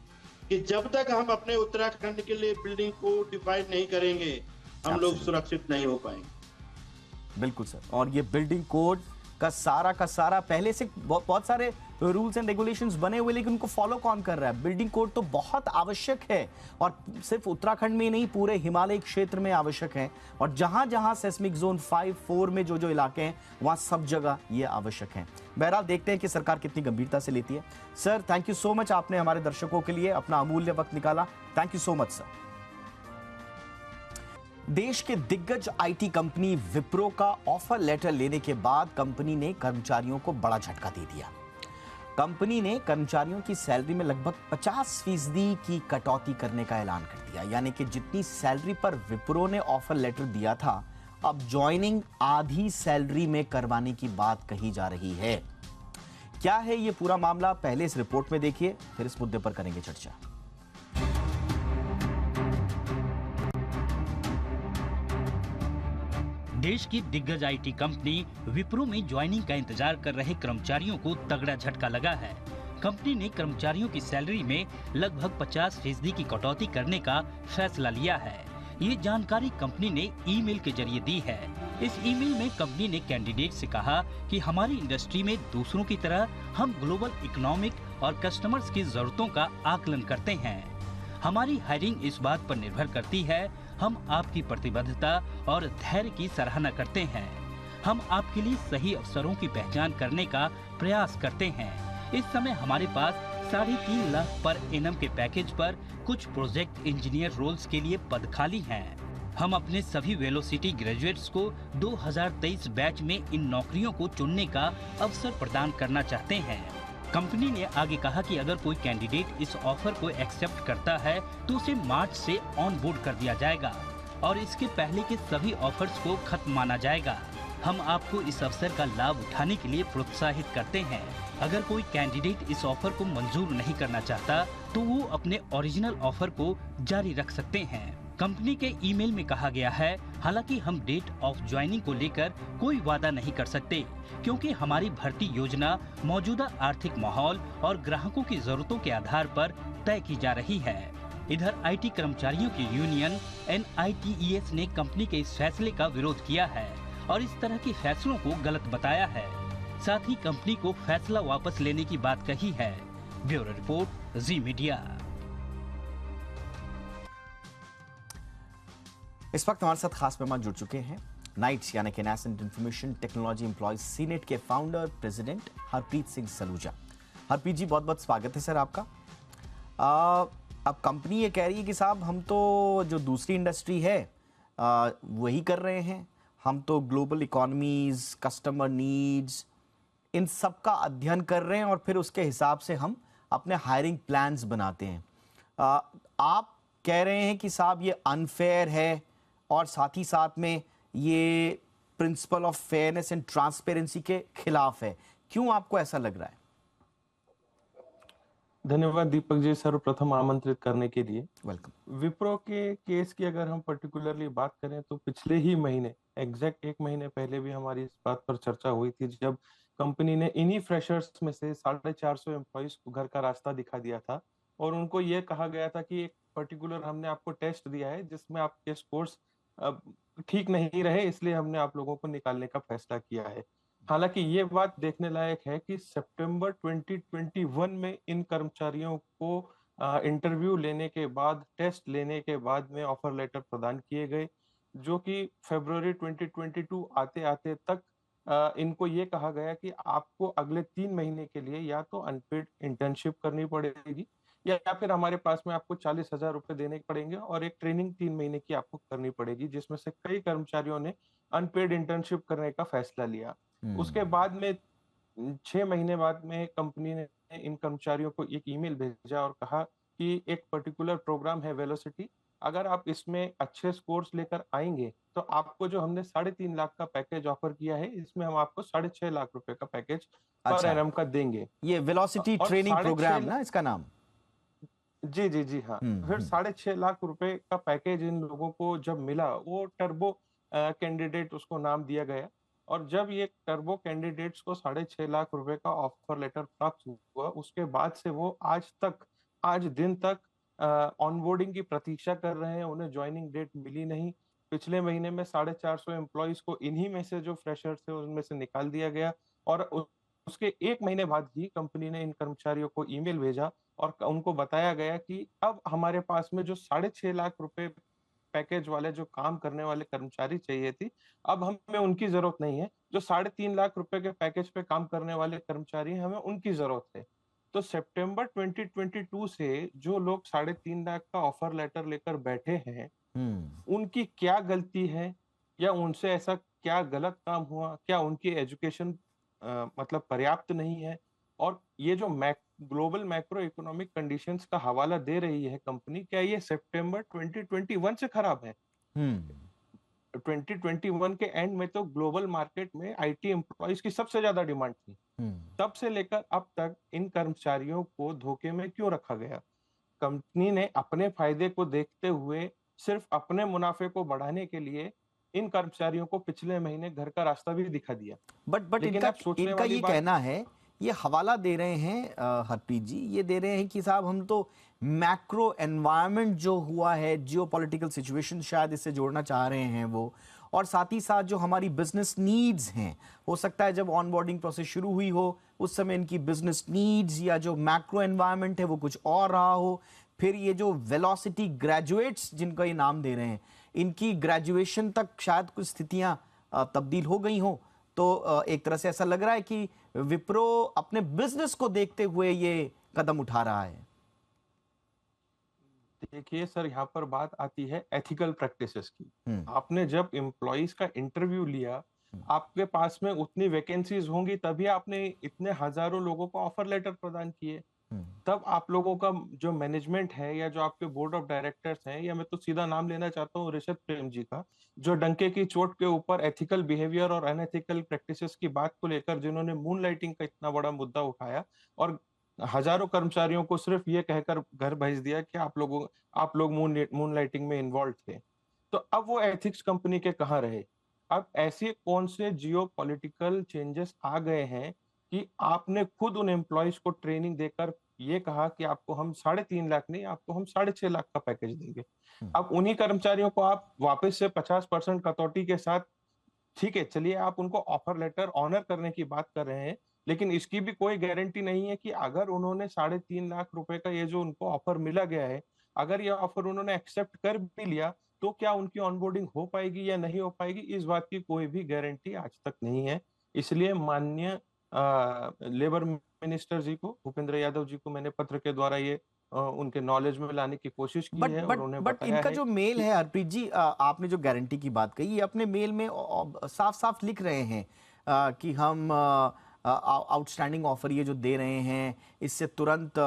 कि जब तक हम अपने उत्तराखंड के लिए बिल्डिंग को डिफाइन नहीं करेंगे हम लोग सुरक्षित नहीं हो पाएंगे। बिल्कुल सर, और ये बिल्डिंग कोड का सारा पहले से बहुत सारे रूल्स एंड रेगुलेशंस बने हुए, लेकिन उनको फॉलो कौन कर रहा है? बिल्डिंग कोड तो बहुत आवश्यक है और सिर्फ उत्तराखंड में नहीं, पूरे हिमालय क्षेत्र में आवश्यक है। और जहां जहां सेस्मिक जोन 5-4 में जो इलाके हैं वहां सब जगह ये आवश्यक है। बहरहाल देखते हैं कि सरकार कितनी गंभीरता से लेती है। Sir thank you so much, आपने हमारे दर्शकों के लिए अपना अमूल्य वक्त निकाला। Thank you so much sir. देश के दिग्गज आईटी कंपनी विप्रो का ऑफर लेटर लेने के बाद कंपनी ने कर्मचारियों को बड़ा झटका दे दिया। कंपनी ने कर्मचारियों की सैलरी में लगभग 50% की कटौती करने का ऐलान कर दिया, यानी कि जितनी सैलरी पर विप्रो ने ऑफर लेटर दिया था, अब ज्वाइनिंग आधी सैलरी में करवाने की बात कही जा रही है। क्या है ये पूरा मामला, पहले इस रिपोर्ट में देखिए, फिर इस मुद्दे पर करेंगे चर्चा। देश की दिग्गज आईटी कंपनी विप्रो में ज्वाइनिंग का इंतजार कर रहे कर्मचारियों को तगड़ा झटका लगा है। कंपनी ने कर्मचारियों की सैलरी में लगभग 50% की कटौती करने का फैसला लिया है। ये जानकारी कंपनी ने ईमेल के जरिए दी है। इस ईमेल में कंपनी ने कैंडिडेट से कहा कि हमारी इंडस्ट्री में दूसरों की तरह हम ग्लोबल इकोनॉमिक और कस्टमर्स की जरूरतों का आकलन करते हैं। हमारी हायरिंग इस बात पर निर्भर करती है, हम आपकी प्रतिबद्धता और धैर्य की सराहना करते हैं। हम आपके लिए सही अवसरों की पहचान करने का प्रयास करते हैं। इस समय हमारे पास 3.5 लाख पर एनम के पैकेज पर कुछ प्रोजेक्ट इंजीनियर रोल्स के लिए पद खाली हैं। हम अपने सभी वेलोसिटी ग्रेजुएट्स को 2023 बैच में इन नौकरियों को चुनने का अवसर प्रदान करना चाहते हैं। कंपनी ने आगे कहा कि अगर कोई कैंडिडेट इस ऑफर को एक्सेप्ट करता है तो उसे मार्च से ऑन बोर्ड कर दिया जाएगा और इसके पहले के सभी ऑफर्स को खत्म माना जाएगा। हम आपको इस अवसर का लाभ उठाने के लिए प्रोत्साहित करते हैं। अगर कोई कैंडिडेट इस ऑफर को मंजूर नहीं करना चाहता तो वो अपने ओरिजिनल ऑफर को जारी रख सकते हैं। कंपनी के ईमेल में कहा गया है, हालांकि हम डेट ऑफ ज्वाइनिंग को लेकर कोई वादा नहीं कर सकते क्योंकि हमारी भर्ती योजना मौजूदा आर्थिक माहौल और ग्राहकों की जरूरतों के आधार पर तय की जा रही है। इधर आईटी कर्मचारियों की यूनियन NITES ने कंपनी के इस फैसले का विरोध किया है और इस तरह के फैसलों को गलत बताया है। साथ ही कंपनी को फैसला वापस लेने की बात कही है। ब्यूरो रिपोर्ट, जी मीडिया। इस वक्त हमारे साथ खास मेहमान जुड़ चुके हैं, नाइट्स यानी कि national information technology employees senate के फाउंडर प्रेसिडेंट हरप्रीत सिंह सलूजा। हरप्रीत जी बहुत बहुत स्वागत है सर आपका। अब कंपनी ये कह रही है कि साहब हम तो जो दूसरी इंडस्ट्री है वही कर रहे हैं, हम तो ग्लोबल इकोनॉमीज, कस्टमर नीड्स, इन सब का अध्ययन कर रहे हैं और फिर उसके हिसाब से हम अपने हायरिंग प्लान्स बनाते हैं। आप कह रहे हैं कि साहब ये अनफेयर है और साथ ही साथ में ये principle of fairness and transparency के खिलाफ है। क्यों आपको ऐसा लग रहा है? धन्यवाद दीपक जी, सर्वप्रथम आमंत्रित करने के लिए। वेलकम। विप्रो के केस की अगर हम पर्टिकुलरली बात करें तो पिछले ही महीने, एग्जैक्ट 1 महीने पहले भी हमारी इस बात पर चर्चा हुई थी, जब कंपनी ने इन्हीं फ्रेशर्स में से 450 एम्प्लॉइज को घर का रास्ता दिखा दिया था और उनको ये कहा गया था कि एक पर्टिकुलर हमने आपको टेस्ट दिया है जिसमें आपके स्कोर्स ठीक नहीं रहे, इसलिए हमने आप लोगों को निकालने का फैसला किया है। हालांकि ये बात देखने लायक है कि सितंबर 2021 में इन कर्मचारियों को इंटरव्यू लेने के बाद, टेस्ट लेने के बाद में ऑफर लेटर प्रदान किए गए, जो कि फरवरी 2022 आते आते तक इनको ये कहा गया कि आपको अगले 3 महीने के लिए या तो अनपेड इंटर्नशिप करनी पड़ेगी, या फिर हमारे पास में आपको 40,000 रुपए देने पड़ेंगे और एक ट्रेनिंग 3 महीने की आपको करनी पड़ेगी, जिसमें से कई कर्मचारियों ने अनपेड इंटर्नशिप करने का फैसला लिया। उसके बाद में 6 महीने बाद में कंपनी ने इन कर्मचारियों को एक ईमेल भेजा और कहा कि एक पर्टिकुलर प्रोग्राम है वेलोसिटी, अगर आप इसमें अच्छे स्कोर्स लेकर आएंगे तो आपको जो हमने 3.5 लाख का पैकेज ऑफर किया है, इसमें हम आपको 6.5 लाख रुपए का पैकेज पर अच्छा, एनम का देंगे। ये वेलोसिटी और ट्रेनिंग 6.5 प्रोग्राम ना इसका नाम? जी जी जी हाँ। फिर 6.5 लाख रुपए का पैकेज इन लोगों को जब मिला, वो टर्बो कैंडिडेट उसको नाम दिया गया। और जब ये टर्बो कैंडिडेट्स को 6.5 लाख रुपए का ऑफर लेटर प्राप्त हुआ, उसके बाद से वो आज दिन तक ऑनबोर्डिंग की प्रतीक्षा कर रहे हैं। उन्हें ज्वाइनिंग डेट मिली नहीं। पिछले महीने में 450 एम्प्लॉइज को इन्हीं में से, जो फ्रेशर्स थे उनमें से निकाल दिया गया। और उसके 1 महीने बाद ही कंपनी ने इन कर्मचारियों को ईमेल भेजा और उनको बताया गया कि अब हमारे पास में जो 6.5 लाख रुपए पैकेज वाले जो काम करने वाले कर्मचारी चाहिए थी, अब हमें उनकी जरूरत नहीं है। जो 3.5 लाख रुपए के पैकेज पे काम करने वाले कर्मचारी हैं, हमें उनकी जरूरत है। तो सितंबर 2022 से जो लोग 3.5 लाख का ऑफर लेटर लेकर बैठे हैं, उनकी क्या गलती है, या उनसे ऐसा क्या गलत काम हुआ, क्या उनकी एजुकेशन मतलब पर्याप्त नहीं है, और ये जो ग्लोबल मैक्रो इकोनॉमिक कंडीशंस का हवाला दे रही है कंपनी, क्या ये सितंबर 2021 से खराब है? 2021 के एंड में तो ग्लोबल मार्केट में आईटी एम्प्लॉइज की सबसे ज्यादा डिमांड थी। तब से लेकर अब तक इन कर्मचारियों को धोखे में क्यों रखा गया? कंपनी ने अपने फायदे को देखते हुए, सिर्फ अपने मुनाफे को बढ़ाने के लिए इन कर्मचारियों को पिछले महीने घर का रास्ता भी दिखा दिया। बट लेकिन इनका अब सोचने इनका वाली ये बात, कहना है, ये हवाला दे रहे हैं हरप्रीत जी, ये दे रहे हैं कि साहब हम तो मैक्रो एनवायरनमेंट जो हुआ है, जियोपॉलिटिकल सिचुएशन शायद इससे जोड़ना चाह रहे हैं वो, और साथ ही साथ जो हमारी बिजनेस नीड्स हैं, हो सकता है जब ऑनबोर्डिंग प्रोसेस शुरू हुई हो उस समय इनकी बिजनेस नीड्स या जो मैक्रो एनवायरनमेंट है वो कुछ और रहा हो। फिर ये जो वेलोसिटी ग्रेजुएट्स जिनका ये नाम दे रहे हैं, इनकी ग्रेजुएशन तक शायद कुछ स्थितियां तब्दील हो गई हों। तो एक तरह से ऐसा लग रहा है कि विप्रो अपने बिजनेस को देखते हुए ये कदम उठा रहा है। देखिए सर, यहाँ पर बात आती है एथिकल प्रैक्टिसेस की। आपने जब एम्प्लॉइज का इंटरव्यू लिया, आपके पास में उतनी वैकेंसीज होंगी तभी आपने इतने हजारों लोगों को ऑफर लेटर प्रदान किए। तब आप लोगों का जो मैनेजमेंट है, या जो आपके बोर्ड ऑफ डायरेक्टर्स हैं, या मैं तो सीधा नाम लेना चाहता हूँ ऋषभ प्रेम जी का, जो डंके की चोट के ऊपर एथिकल बिहेवियर और अनएथिकल प्रैक्टिसेस की बात को लेकर जिन्होंने मून लाइटिंग का इतना बड़ा मुद्दा उठाया और हजारों कर्मचारियों को सिर्फ ये कहकर घर भेज दिया कि आप लोग मून लाइटिंग में इन्वॉल्व थे, तो अब वो एथिक्स कंपनी के कहाँ रहे? अब ऐसे कौन से जियो पॉलिटिकल चेंजेस आ गए हैं कि आपने खुद उन एम्प्लॉयज को ट्रेनिंग देकर ये कहा कि आपको हम 3.5 लाख नहीं, आपको हम 6.5 लाख का पैकेज देंगे। अब उन्हीं कर्मचारियों को आप वापस से 50% कटौती के साथ, ठीक है चलिए आप उनको ऑफर लेटर ऑनर करने की बात कर रहे हैं, लेकिन इसकी भी कोई गारंटी नहीं है कि अगर उन्होंने 3.5 लाख रुपए का ये जो उनको ऑफर मिला गया है, अगर ये ऑफर उन्होंने एक्सेप्ट कर भी लिया, तो क्या उनकी ऑनबोर्डिंग हो पाएगी या नहीं हो पाएगी, इस बात की कोई भी गारंटी आज तक नहीं है। इसलिए माननीय लेबर मिनिस्टर जी को, भूपेंद्र यादव जी को, मैंने पत्र के द्वारा ये उनके नॉलेज में लाने की कोशिश की है और उन्हें बट बताया इनका है जो मेल है हरप्रीत जी, आपने जो गारंटी की बात कही, ये अपने मेल में साफ साफ लिख रहे हैं कि हम आउटस्टैंडिंग ऑफर ये जो दे रहे हैं, इससे तुरंत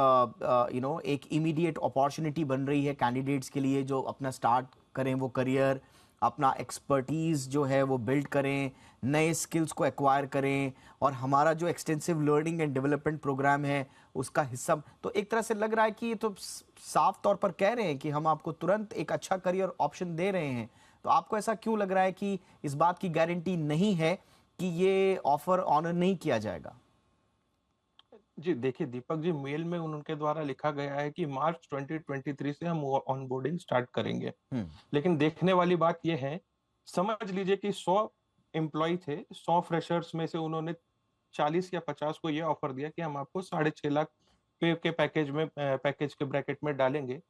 एक इमीडिएट अपॉर्चुनिटी बन रही है कैंडिडेट्स के लिए जो अपना स्टार्ट करें वो करियर, अपना एक्सपर्टीज जो है वो बिल्ड करें, नए स्किल्स को एक्वायर करें, और हमारा जो extensive learning and development programme है उसका हिस्सा। तो एक तरह से लग रहा है कि ये तो साफ तौर पर कह रहे हैं कि हम आपको तुरंत एक अच्छा करियर ऑप्शन दे रहे हैं। तो आपको ऐसा क्यों लग रहा है कि इस बात की गारंटी नहीं है कि ये ऑफर ऑनर नहीं किया जाएगा? जी देखिए दीपक जी, मेल में उनके द्वारा लिखा गया है कि मार्च 2023 से हम ऑनबोर्डिंग स्टार्ट करेंगे। लेकिन देखने वाली बात यह है समझ लीजिए कि 100 एम्प्लॉय थे, 100 फ्रेशर्स में से उन्होंने 40 या 50 को ये ऑफर दिया कि हम आपको 6.5 लाख पे के पैकेज के ब्रैकेट में डालेंगे।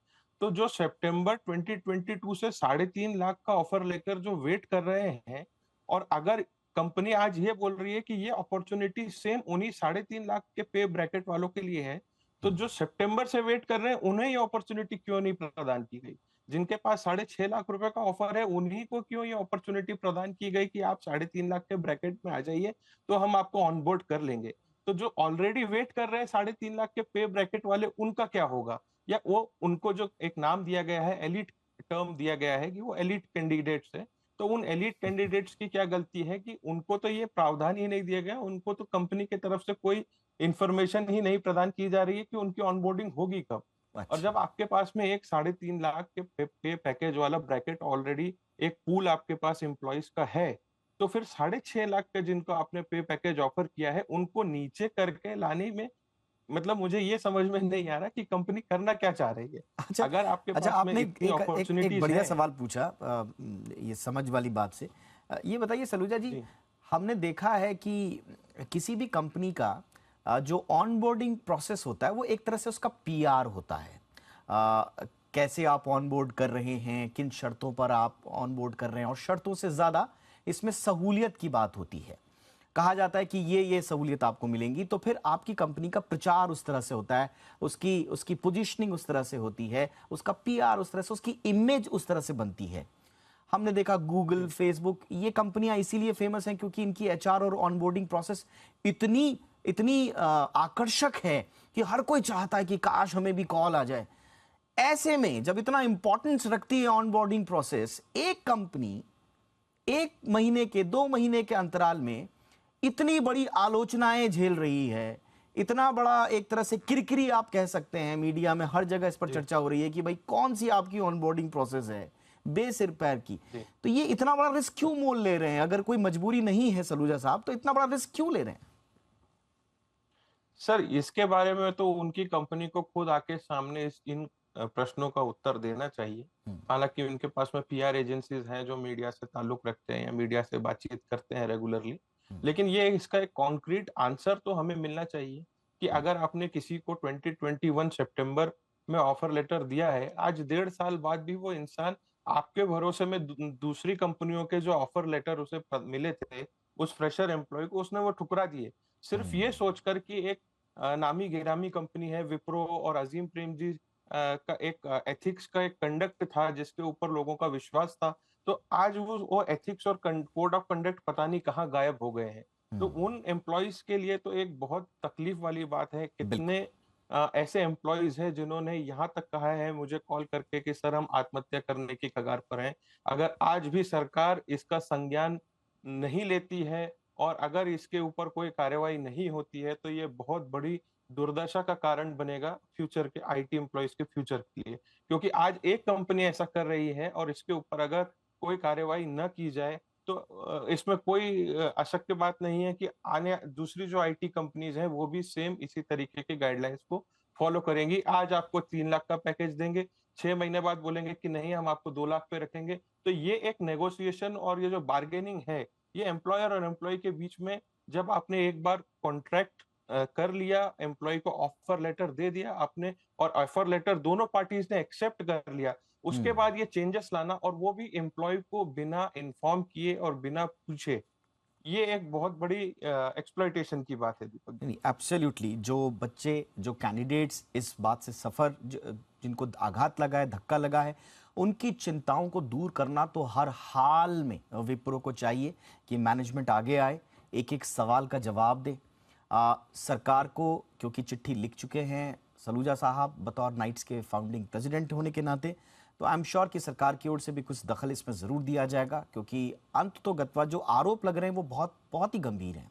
तो जो सितंबर 2022 से 3.5 लाख का ऑफर लेकर जो वेट कर रहे हैं, और अगर कंपनी आज ये बोल रही है कि ये अपॉर्चुनिटी सेम उन्हीं 3.5 लाख के पे ब्रैकेट वालों के लिए है, तो जो सितंबर से वेट कर रहे हैं उन्हें ये अपॉर्चुनिटी क्यों नहीं प्रदान की गई? जिनके पास 6.5 लाख रुपए का ऑफर है उन्हीं को क्यों ये अपॉर्चुनिटी प्रदान की गई कि आप 3.5 लाख के ब्रैकेट में आ जाइए, तो हम आपको ऑनबोर्ड कर लेंगे। तो जो ऑलरेडी वेट कर रहे हैं 3.5 लाख के पे ब्रैकेट वाले, उनका क्या होगा? या वो उनको जो एक नाम दिया गया है, एलिट टर्म दिया गया है कि वो एलिट कैंडिडेट्स है, तो उन एलिट कैंडिडेट्स की क्या गलती है कि उनको तो ये प्रावधान ही नहीं दिया गया, उनको तो कंपनी की तरफ से कोई इंफॉर्मेशन ही नहीं प्रदान की जा रही है कि उनकी ऑनबोर्डिंग होगी कब। और अच्छा। जब आपके पास में एक 3.5 लाख के पे पैकेज वाला ब्रैकेट ऑलरेडी एक पूल आपके पास एम्प्लॉइज का है, तो फिर 6.5 लाख का जिनको आपने पे पैकेज ऑफर किया है उनको नीचे करके लाने में, मतलब मुझे ये समझ में नहीं आ रहा कि कंपनी करना क्या चाह रही है। अच्छा। अगर आपके अच्छा, पास में आपने इतनी एक अपॉर्चुनिटीज बढ़िया हैं। सवाल पूछा ये समझ वाली बात से। ये बताइए सलूजा जी, जी। हमने देखा है कि किसी भी कंपनी का जो ऑनबोर्डिंग प्रोसेस होता है वो एक तरह से उसका पीआर होता है। कैसे आप ऑनबोर्ड कर रहे हैं, किन शर्तों पर आप ऑनबोर्ड कर रहे हैं, और शर्तों से ज्यादा इसमें सहूलियत की बात होती है। कहा जाता है कि ये सहूलियत आपको मिलेंगी, तो फिर आपकी कंपनी का प्रचार उस तरह से होता है, उसकी उसकी पोजीशनिंग उस तरह से होती है, उसका पीआर उस तरह से, उसकी इमेज उस तरह से बनती है। हमने देखा गूगल, फेसबुक, ये कंपनियां इसीलिए फेमस हैं क्योंकि इनकी एचआर और ऑनबोर्डिंग प्रोसेस इतनी इतनी आकर्षक है कि हर कोई चाहता है कि काश हमें भी कॉल आ जाए। ऐसे में जब इतना इंपॉर्टेंस रखती है ऑनबोर्डिंग प्रोसेस, एक कंपनी 1 महीने के 2 महीने के अंतराल में इतनी बड़ी आलोचनाएं झेल रही है, इतना बड़ा एक तरह से किरकिरी आप कह सकते हैं, मीडिया में हर जगह इस पर चर्चा हो रही है कि भाई कौन सी आपकी ऑनबोर्डिंग प्रोसेस है बेसिर पैर की। तो ये इतना बड़ा रिस्क क्यों मोल ले रहे हैं? अगर कोई मजबूरी नहीं है सलूजा साहब, तो इतना बड़ा रिस्क क्यों ले रहे हैं? सर, इसके बारे में तो उनकी कंपनी को खुद आके सामने इन प्रश्नों का उत्तर देना चाहिए। हालांकि उनके पास में पीआर एजेंसीज हैं जो मीडिया से ताल्लुक रखते हैं या मीडिया से बातचीत करते हैं रेगुलरली, लेकिन ये इसका एक कॉन्क्रीट आंसर तो हमें मिलना चाहिए कि अगर आपने किसी को 2021 सितंबर में ऑफर लेटर दिया है, आज 1.5 साल बाद भी वो इंसान आपके भरोसे में दूसरी कंपनियों के जो ऑफर लेटर उसे मिले थे, उस फ्रेशर एम्प्लॉय को उसने वो ठुकरा दिए, सिर्फ ये सोचकर कि एक नामी गिरामी कंपनी है विप्रो और अजीम प्रेमजी का एक एथिक्स का एक कंडक्ट था जिसके ऊपर लोगों का विश्वास था। तो आज वो एथिक्स और कोड ऑफ कंडक्ट पता नहीं कहाँ गायब हो गए हैं। तो उन एम्प्लॉइज के लिए तो एक बहुत तकलीफ वाली बात है। बिल्कुल। कितने ऐसे एम्प्लॉइज हैं जिन्होंने यहाँ तक कहा है मुझे कॉल करके कि सर हम आत्महत्या करने की कगार पर हैं। अगर आज भी सरकार इसका संज्ञान नहीं लेती है और अगर इसके ऊपर कोई कार्रवाई नहीं होती है, तो ये बहुत बड़ी दुर्दशा का कारण बनेगा फ्यूचर के आईटी एम्प्लॉइज के फ्यूचर के लिए। क्योंकि आज एक कंपनी ऐसा कर रही है और इसके ऊपर अगर कोई कार्रवाई न की जाए, तो इसमें कोई अशक बात नहीं है कि आने दूसरी जो आईटी कंपनीज हैं वो भी सेम इसी तरीके के गाइडलाइंस को फॉलो करेंगी। आज आपको 3 लाख का पैकेज देंगे, 6 महीने बाद बोलेंगे कि नहीं हम आपको 2 लाख पे रखेंगे। तो ये एक नेगोशिएशन और ये जो बार्गेनिंग है, ये एम्प्लॉयर और एम्प्लॉय के बीच में, जब आपने एक बार कॉन्ट्रैक्ट कर लिया, एम्प्लॉय को ऑफर लेटर दे दिया आपने और ऑफर लेटर दोनों पार्टीज ने एक्सेप्ट कर लिया, उसके बाद ये चेंजेस लाना और वो भी एम्प्लॉय को बिना इन्फॉर्म किए और बिना पूछे, ये एक बहुत बड़ी एक्सप्लॉयटेशन की बात है दीपक। नहीं, एब्सोल्युटली। जो बच्चे, जो कैंडिडेट्स इस बात से सफर, जिनको आघात लगा है, धक्का लगा है, उनकी चिंताओं को दूर करना तो हर हाल में विप्रो को चाहिए कि मैनेजमेंट आगे आए, एक एक सवाल का जवाब दे। सरकार को, क्योंकि चिट्ठी लिख चुके हैं सलूजा साहब बतौर नाइट्स के फाउंडिंग प्रेसिडेंट होने के नाते, तो आई एम श्योर कि सरकार की ओर से भी कुछ दखल इसमें ज़रूर दिया जाएगा, क्योंकि अंत तो गत्वा जो आरोप लग रहे हैं वो बहुत बहुत ही गंभीर हैं।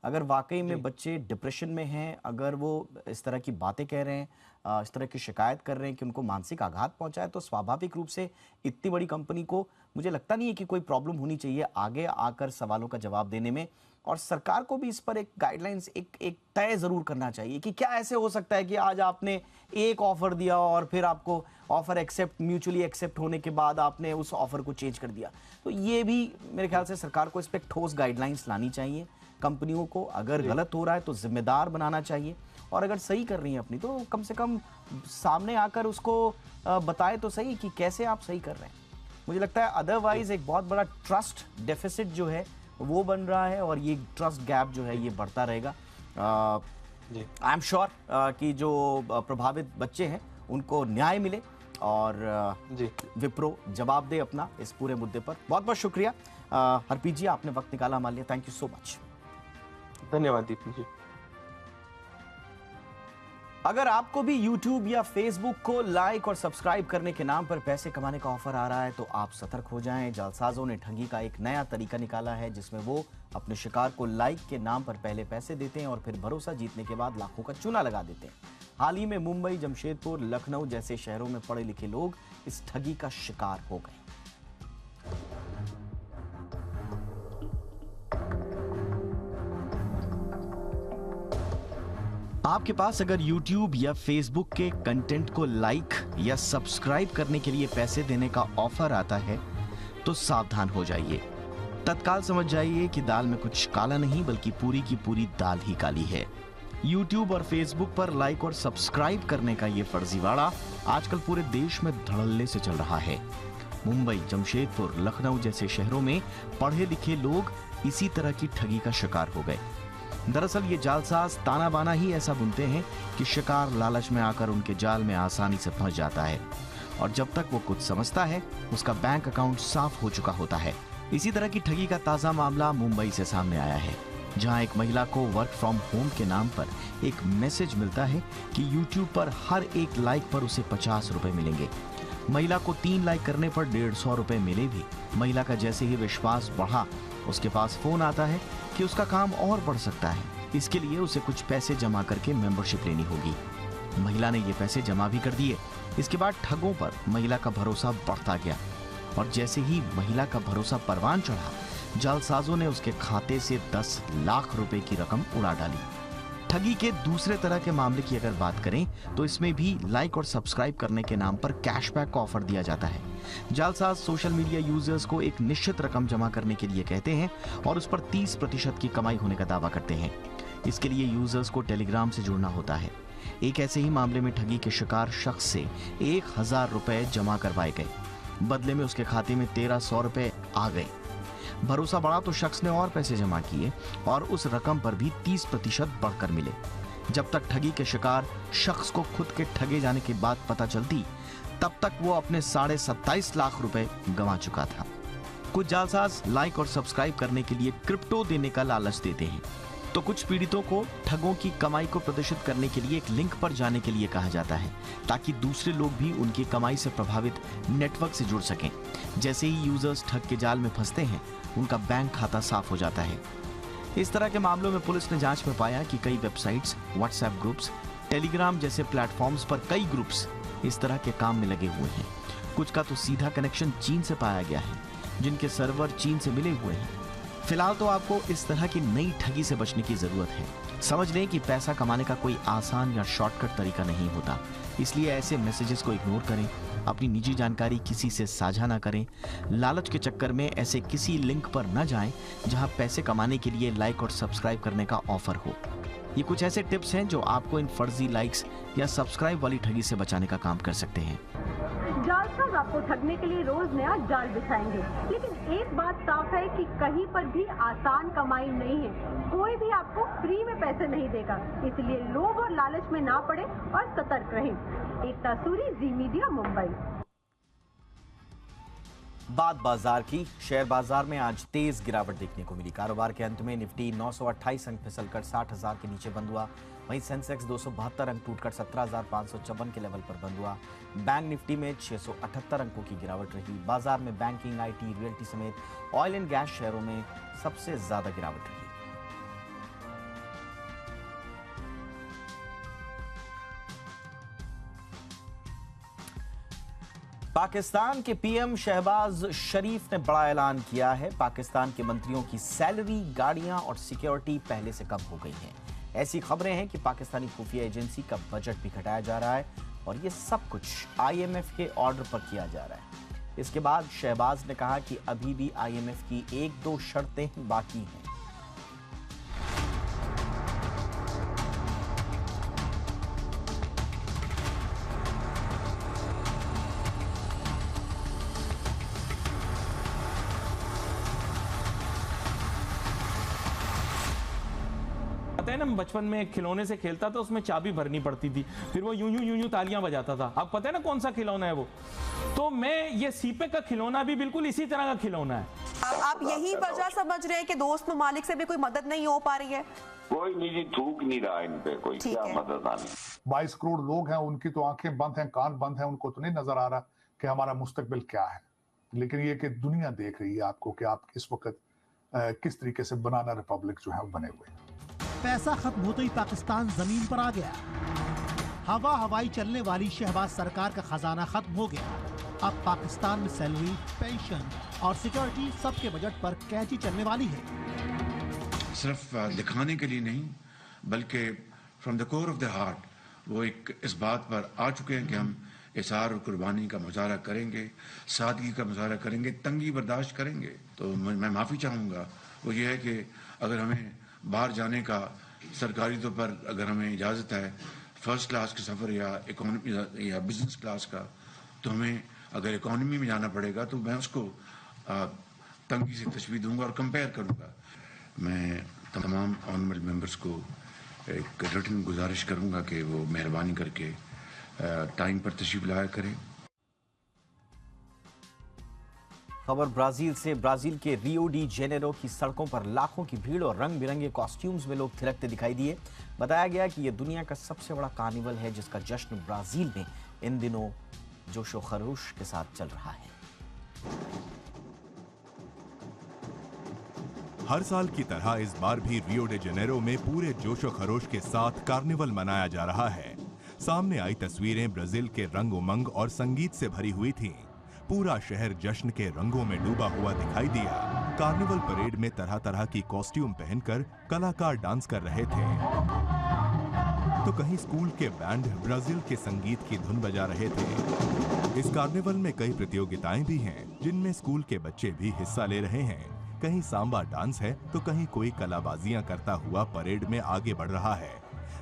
अगर वाकई में बच्चे डिप्रेशन में हैं, अगर वो इस तरह की बातें कह रहे हैं, इस तरह की शिकायत कर रहे हैं कि उनको मानसिक आघात पहुंचा है, तो स्वाभाविक रूप से इतनी बड़ी कंपनी को मुझे लगता नहीं है कि कोई प्रॉब्लम होनी चाहिए आगे आकर सवालों का जवाब देने में। और सरकार को भी इस पर एक गाइडलाइंस एक तय जरूर करना चाहिए कि क्या ऐसे हो सकता है कि आज आपने एक ऑफर दिया और फिर आपको ऑफर म्यूचुअली एक्सेप्ट होने के बाद आपने उस ऑफर को चेंज कर दिया। तो ये भी मेरे ख्याल से सरकार को इस पर ठोस गाइडलाइंस लानी चाहिए। कंपनियों को अगर गलत हो रहा है तो जिम्मेदार बनाना चाहिए, और अगर सही कर रही हैं अपनी तो कम से कम सामने आकर उसको बताए तो सही कि कैसे आप सही कर रहे हैं। मुझे लगता है अदरवाइज एक बहुत बड़ा ट्रस्ट डेफिसिट जो है वो बन रहा है, और ये ट्रस्ट गैप जो है ये बढ़ता रहेगा। आई एम श्योर कि जो प्रभावित बच्चे हैं उनको न्याय मिले और विप्रो जवाब दे अपना इस पूरे मुद्दे पर। बहुत बहुत शुक्रिया हरप्रीत जी, आपने वक्त निकाला हमारे लिए। Thank you so much. धन्यवाद दीपक जी। अगर आपको भी YouTube या Facebook को लाइक और सब्सक्राइब करने के नाम पर पैसे कमाने का ऑफर आ रहा है तो आप सतर्क हो जाएं। जालसाजों ने ठगी का एक नया तरीका निकाला है जिसमें वो अपने शिकार को लाइक के नाम पर पहले पैसे देते हैं और फिर भरोसा जीतने के बाद लाखों का चूना लगा देते हैं। हाल ही में मुंबई, जमशेदपुर, लखनऊ जैसे शहरों में पढ़े लिखे लोग इस ठगी का शिकार हो गए। आपके पास अगर YouTube या Facebook के कंटेंट को लाइक या सब्सक्राइब करने के लिए पैसे देने का ऑफर आता है तो सावधान हो जाइए। तत्काल समझ जाइए कि दाल में कुछ काला नहीं बल्कि पूरी की पूरी दाल ही काली है। YouTube और Facebook पर लाइक और सब्सक्राइब करने का ये फर्जीवाड़ा आजकल पूरे देश में धड़ल्ले से चल रहा है। मुंबई, जमशेदपुर, लखनऊ जैसे शहरों में पढ़े लिखे लोग इसी तरह की ठगी का शिकार हो गए। दरअसल ये जालसाज ताना बाना ही ऐसा बुनते हैं कि शिकार लालच में आकर उनके जाल में आसानी से फंस जाता है, और जब तक वो कुछ समझता है उसका बैंक अकाउंट साफ हो चुका होता है। इसी तरह की ठगी का ताजा मामला मुंबई से सामने आया है, जहां एक महिला को वर्क फ्रॉम होम के नाम पर एक मैसेज मिलता है कि YouTube पर हर एक लाइक पर उसे 50 रुपए मिलेंगे। महिला को 3 लाइक करने पर 150 रुपए मिले भी। महिला का जैसे ही विश्वास बढ़ा उसके पास फोन आता है कि उसका काम और बढ़ सकता है। इसके लिए उसे कुछ पैसे जमा करके मेंबरशिप लेनी होगी। महिला ने ये पैसे जमा भी कर दिए। इसके बाद ठगों पर महिला का भरोसा बढ़ता गया, और जैसे ही महिला का भरोसा परवान चढ़ा, जालसाजों ने उसके खाते से 10 लाख रुपए की रकम उड़ा डाली। ठगी के दूसरे तरह के मामले की अगर बात करें तो इसमें भी लाइक और सब्सक्राइब करने के नाम पर कैशबैक का ऑफर दिया जाता है। जालसाज सोशल मीडिया यूजर्स को एक निश्चित रकम जमा करने के लिए कहते हैं और उस पर 30% की कमाई होने का दावा करते हैं। इसके लिए यूजर्स को टेलीग्राम से जुड़ना होता है। एक ऐसे ही मामले में ठगी के शिकार शख्स से 1000 रुपए जमा करवाए गए। बदले में उसके खाते में 1300 रुपए आ गए। भरोसा बढ़ा तो शख्स ने और पैसे जमा किए और उस रकम पर भी 30% बढ़कर मिले। जब तक ठगी के शिकार शख्स को खुद के ठगे जाने की बात पता चलती, तब तक वो अपने 27.5 लाख रुपए गंवा चुका था। कुछ जालसाज लाइक और सब्सक्राइब करने के लिए क्रिप्टो देने का लालच देते हैं, तो कुछ पीड़ितों को ठगों की कमाई को प्रदर्शित करने के लिए एक लिंक पर जाने के लिए कहा जाता है, ताकि दूसरे लोग भी उनकी कमाई से प्रभावित नेटवर्क से जुड़ सकें। जैसे ही यूजर्स ठग के जाल में फंसते हैं, उनका बैंक खाता साफ हो जाता है। इस तरह के मामलों में पुलिस ने जांच में पाया कि कई वेबसाइट्स, व्हाट्सएप ग्रुप्स, टेलीग्राम जैसे प्लेटफॉर्म्स पर कई ग्रुप्स इस तरह के काम में लगे हुए हैं। कुछ का तो सीधा कनेक्शन चीन से पाया गया है, जिनके सर्वर चीन से मिले हुए हैं। फिलहाल तो आपको इस तरह की नई ठगी से बचने की जरूरत है। समझ लें कि पैसा कमाने का कोई आसान या शॉर्टकट तरीका नहीं होता, इसलिए ऐसे मैसेजेस को इग्नोर करें। अपनी निजी जानकारी किसी से साझा ना करें। लालच के चक्कर में ऐसे किसी लिंक पर न जाएं जहां पैसे कमाने के लिए लाइक और सब्सक्राइब करने का ऑफर हो। ये कुछ ऐसे टिप्स हैं जो आपको इन फर्जी लाइक्स या सब्सक्राइब वाली ठगी से बचाने का काम कर सकते हैं। जालसाज आपको ठगने के लिए रोज नया जाल बिछाएंगे, लेकिन एक बात साफ है कि कहीं पर भी आसान कमाई नहीं है। कोई भी आपको फ्री में पैसे नहीं देगा, इसलिए लोभ और लालच में ना पड़े और सतर्क रहें। एकता सूरी, जी मीडिया, मुंबई। बात बाजार की। शेयर बाजार में आज तेज गिरावट देखने को मिली। कारोबार के अंत में निफ्टी 928 अंक फिसलकर 60,000 के नीचे बंद हुआ। वहीं सेंसेक्स 272 अंक टूटकर 17,554 के लेवल पर बंद हुआ। बैंक निफ्टी में 678 अंकों की गिरावट रही। बाजार में बैंकिंग, आईटी, रियल्टी समेत ऑयल एंड गैस शेयरों में सबसे ज्यादा गिरावट रही। पाकिस्तान के पीएम शहबाज शरीफ ने बड़ा ऐलान किया है। पाकिस्तान के मंत्रियों की सैलरी, गाड़ियां और सिक्योरिटी पहले से कम हो गई हैं। ऐसी खबरें हैं कि पाकिस्तानी खुफिया एजेंसी का बजट भी घटाया जा रहा है और ये सब कुछ आईएमएफ के ऑर्डर पर किया जा रहा है। इसके बाद शहबाज ने कहा कि अभी भी आईएमएफ की 1-2 शर्तें बाकी हैं। पता है ना, बचपन में एक खिलौने से खेलता था, उसमें चाबी भरनी पड़ती थी, फिर वो यूं यूं यूं यूं तालियां बजाता था। अब पता है ना कौन सा खिलौना है वो? तो मैं ये सीपे का खिलौना भी बिल्कुल इसी तरह का खिलौना है। आप यही वजह समझ रहे हैं कि दोस्त ममालिक से भी कोई मदद नहीं हो पा रही है? कोई निजी थूक नहीं रहा इन पे, कोई क्या मदद आनी। 22 करोड़ लोग हैं, उनकी तो आंखें बंद हैं, कान बंद हैं, उनको तो नहीं नजर आ रहा कि हमारा मुस्तकबिल क्या है। लेकिन ये कि दुनिया देख रही है आपको कि आप इस वक्त किस तरीके से बनाना रिपब्लिक जो है वो बने हुए हैं। पैसा खत्म होते ही पाकिस्तान जमीन पर आ गया। हवाई चलने वाली शहबाज सरकार का खजाना खत्म हो गया। अब पाकिस्तान में सैलरी, पेंशन और सिक्योरिटी सबके बजट पर कैंची चलने वाली है। सिर्फ दिखाने के लिए नहीं, बल्कि from the core of the heart वो एक इस बात पर आ चुके हैं कि हम इसार और कुर्बानी का मुजाहरा करेंगे, सादगी का मुजाहरा करेंगे, तंगी बर्दाश्त करेंगे। तो मैं माफ़ी चाहूँगा, वो ये है कि अगर हमें बाहर जाने का सरकारी तौर पर अगर हमें इजाज़त है फर्स्ट क्लास के सफ़र या इकोनॉमी या बिजनेस क्लास का, तो हमें अगर इकोनॉमी में जाना पड़ेगा तो मैं उसको तंगी से तशवीह दूंगा और कंपेयर करूंगा। मैं तमाम ऑनरेबल मेंबर्स को एक रिटन गुजारिश करूंगा कि वो मेहरबानी करके टाइम पर तशरीफ लाया करें। खबर ब्राजील से। ब्राजील के रियो डी जेनेरो की सड़कों पर लाखों की भीड़ और रंग बिरंगे कॉस्ट्यूम्स में लोग थिरकते दिखाई दिए। बताया गया कि यह दुनिया का सबसे बड़ा कार्निवल है, जिसका जश्न ब्राजील में इन दिनों जोशो खरोश के साथ चल रहा है। हर साल की तरह इस बार भी रियो डी जेनेरो में पूरे जोशो खरोश के साथ कार्निवल मनाया जा रहा है। सामने आई तस्वीरें ब्राजील के रंग उमंग और संगीत से भरी हुई थीं। पूरा शहर जश्न के रंगों में डूबा हुआ दिखाई दिया। कार्निवल परेड में तरह तरह की कॉस्ट्यूम पहनकर कलाकार डांस कर रहे थे, तो कहीं स्कूल के बैंड ब्राजील के संगीत की धुन बजा रहे थे। इस कार्निवल में कई प्रतियोगिताएं भी हैं, जिनमें स्कूल के बच्चे भी हिस्सा ले रहे हैं। कहीं सांबा डांस है तो कहीं कोई कलाबाजियां करता हुआ परेड में आगे बढ़ रहा है।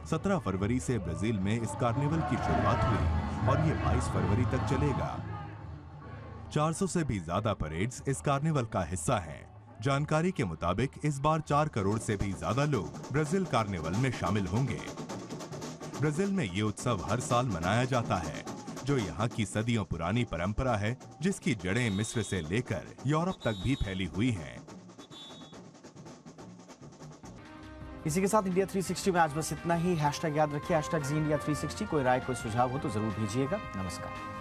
17 फरवरी से ब्राजील में इस कार्निवल की शुरुआत हुई और ये 22 फरवरी तक चलेगा। 400 से भी ज्यादा परेड्स इस कार्निवल का हिस्सा हैं। जानकारी के मुताबिक इस बार 4 करोड़ से भी ज्यादा लोग ब्राजील कार्निवल में शामिल होंगे। ब्राजील में ये उत्सव हर साल मनाया जाता है, जो यहाँ की सदियों पुरानी परंपरा है, जिसकी जड़ें मिस्र से लेकर यूरोप तक भी फैली हुई हैं। इसी के साथ इंडिया 360 में आज बस इतना ही। हैशटैग याद रखिए, #ZinIndia360। कोई राय, कोई सुझाव हो तो जरूर भेजिएगा। नमस्कार।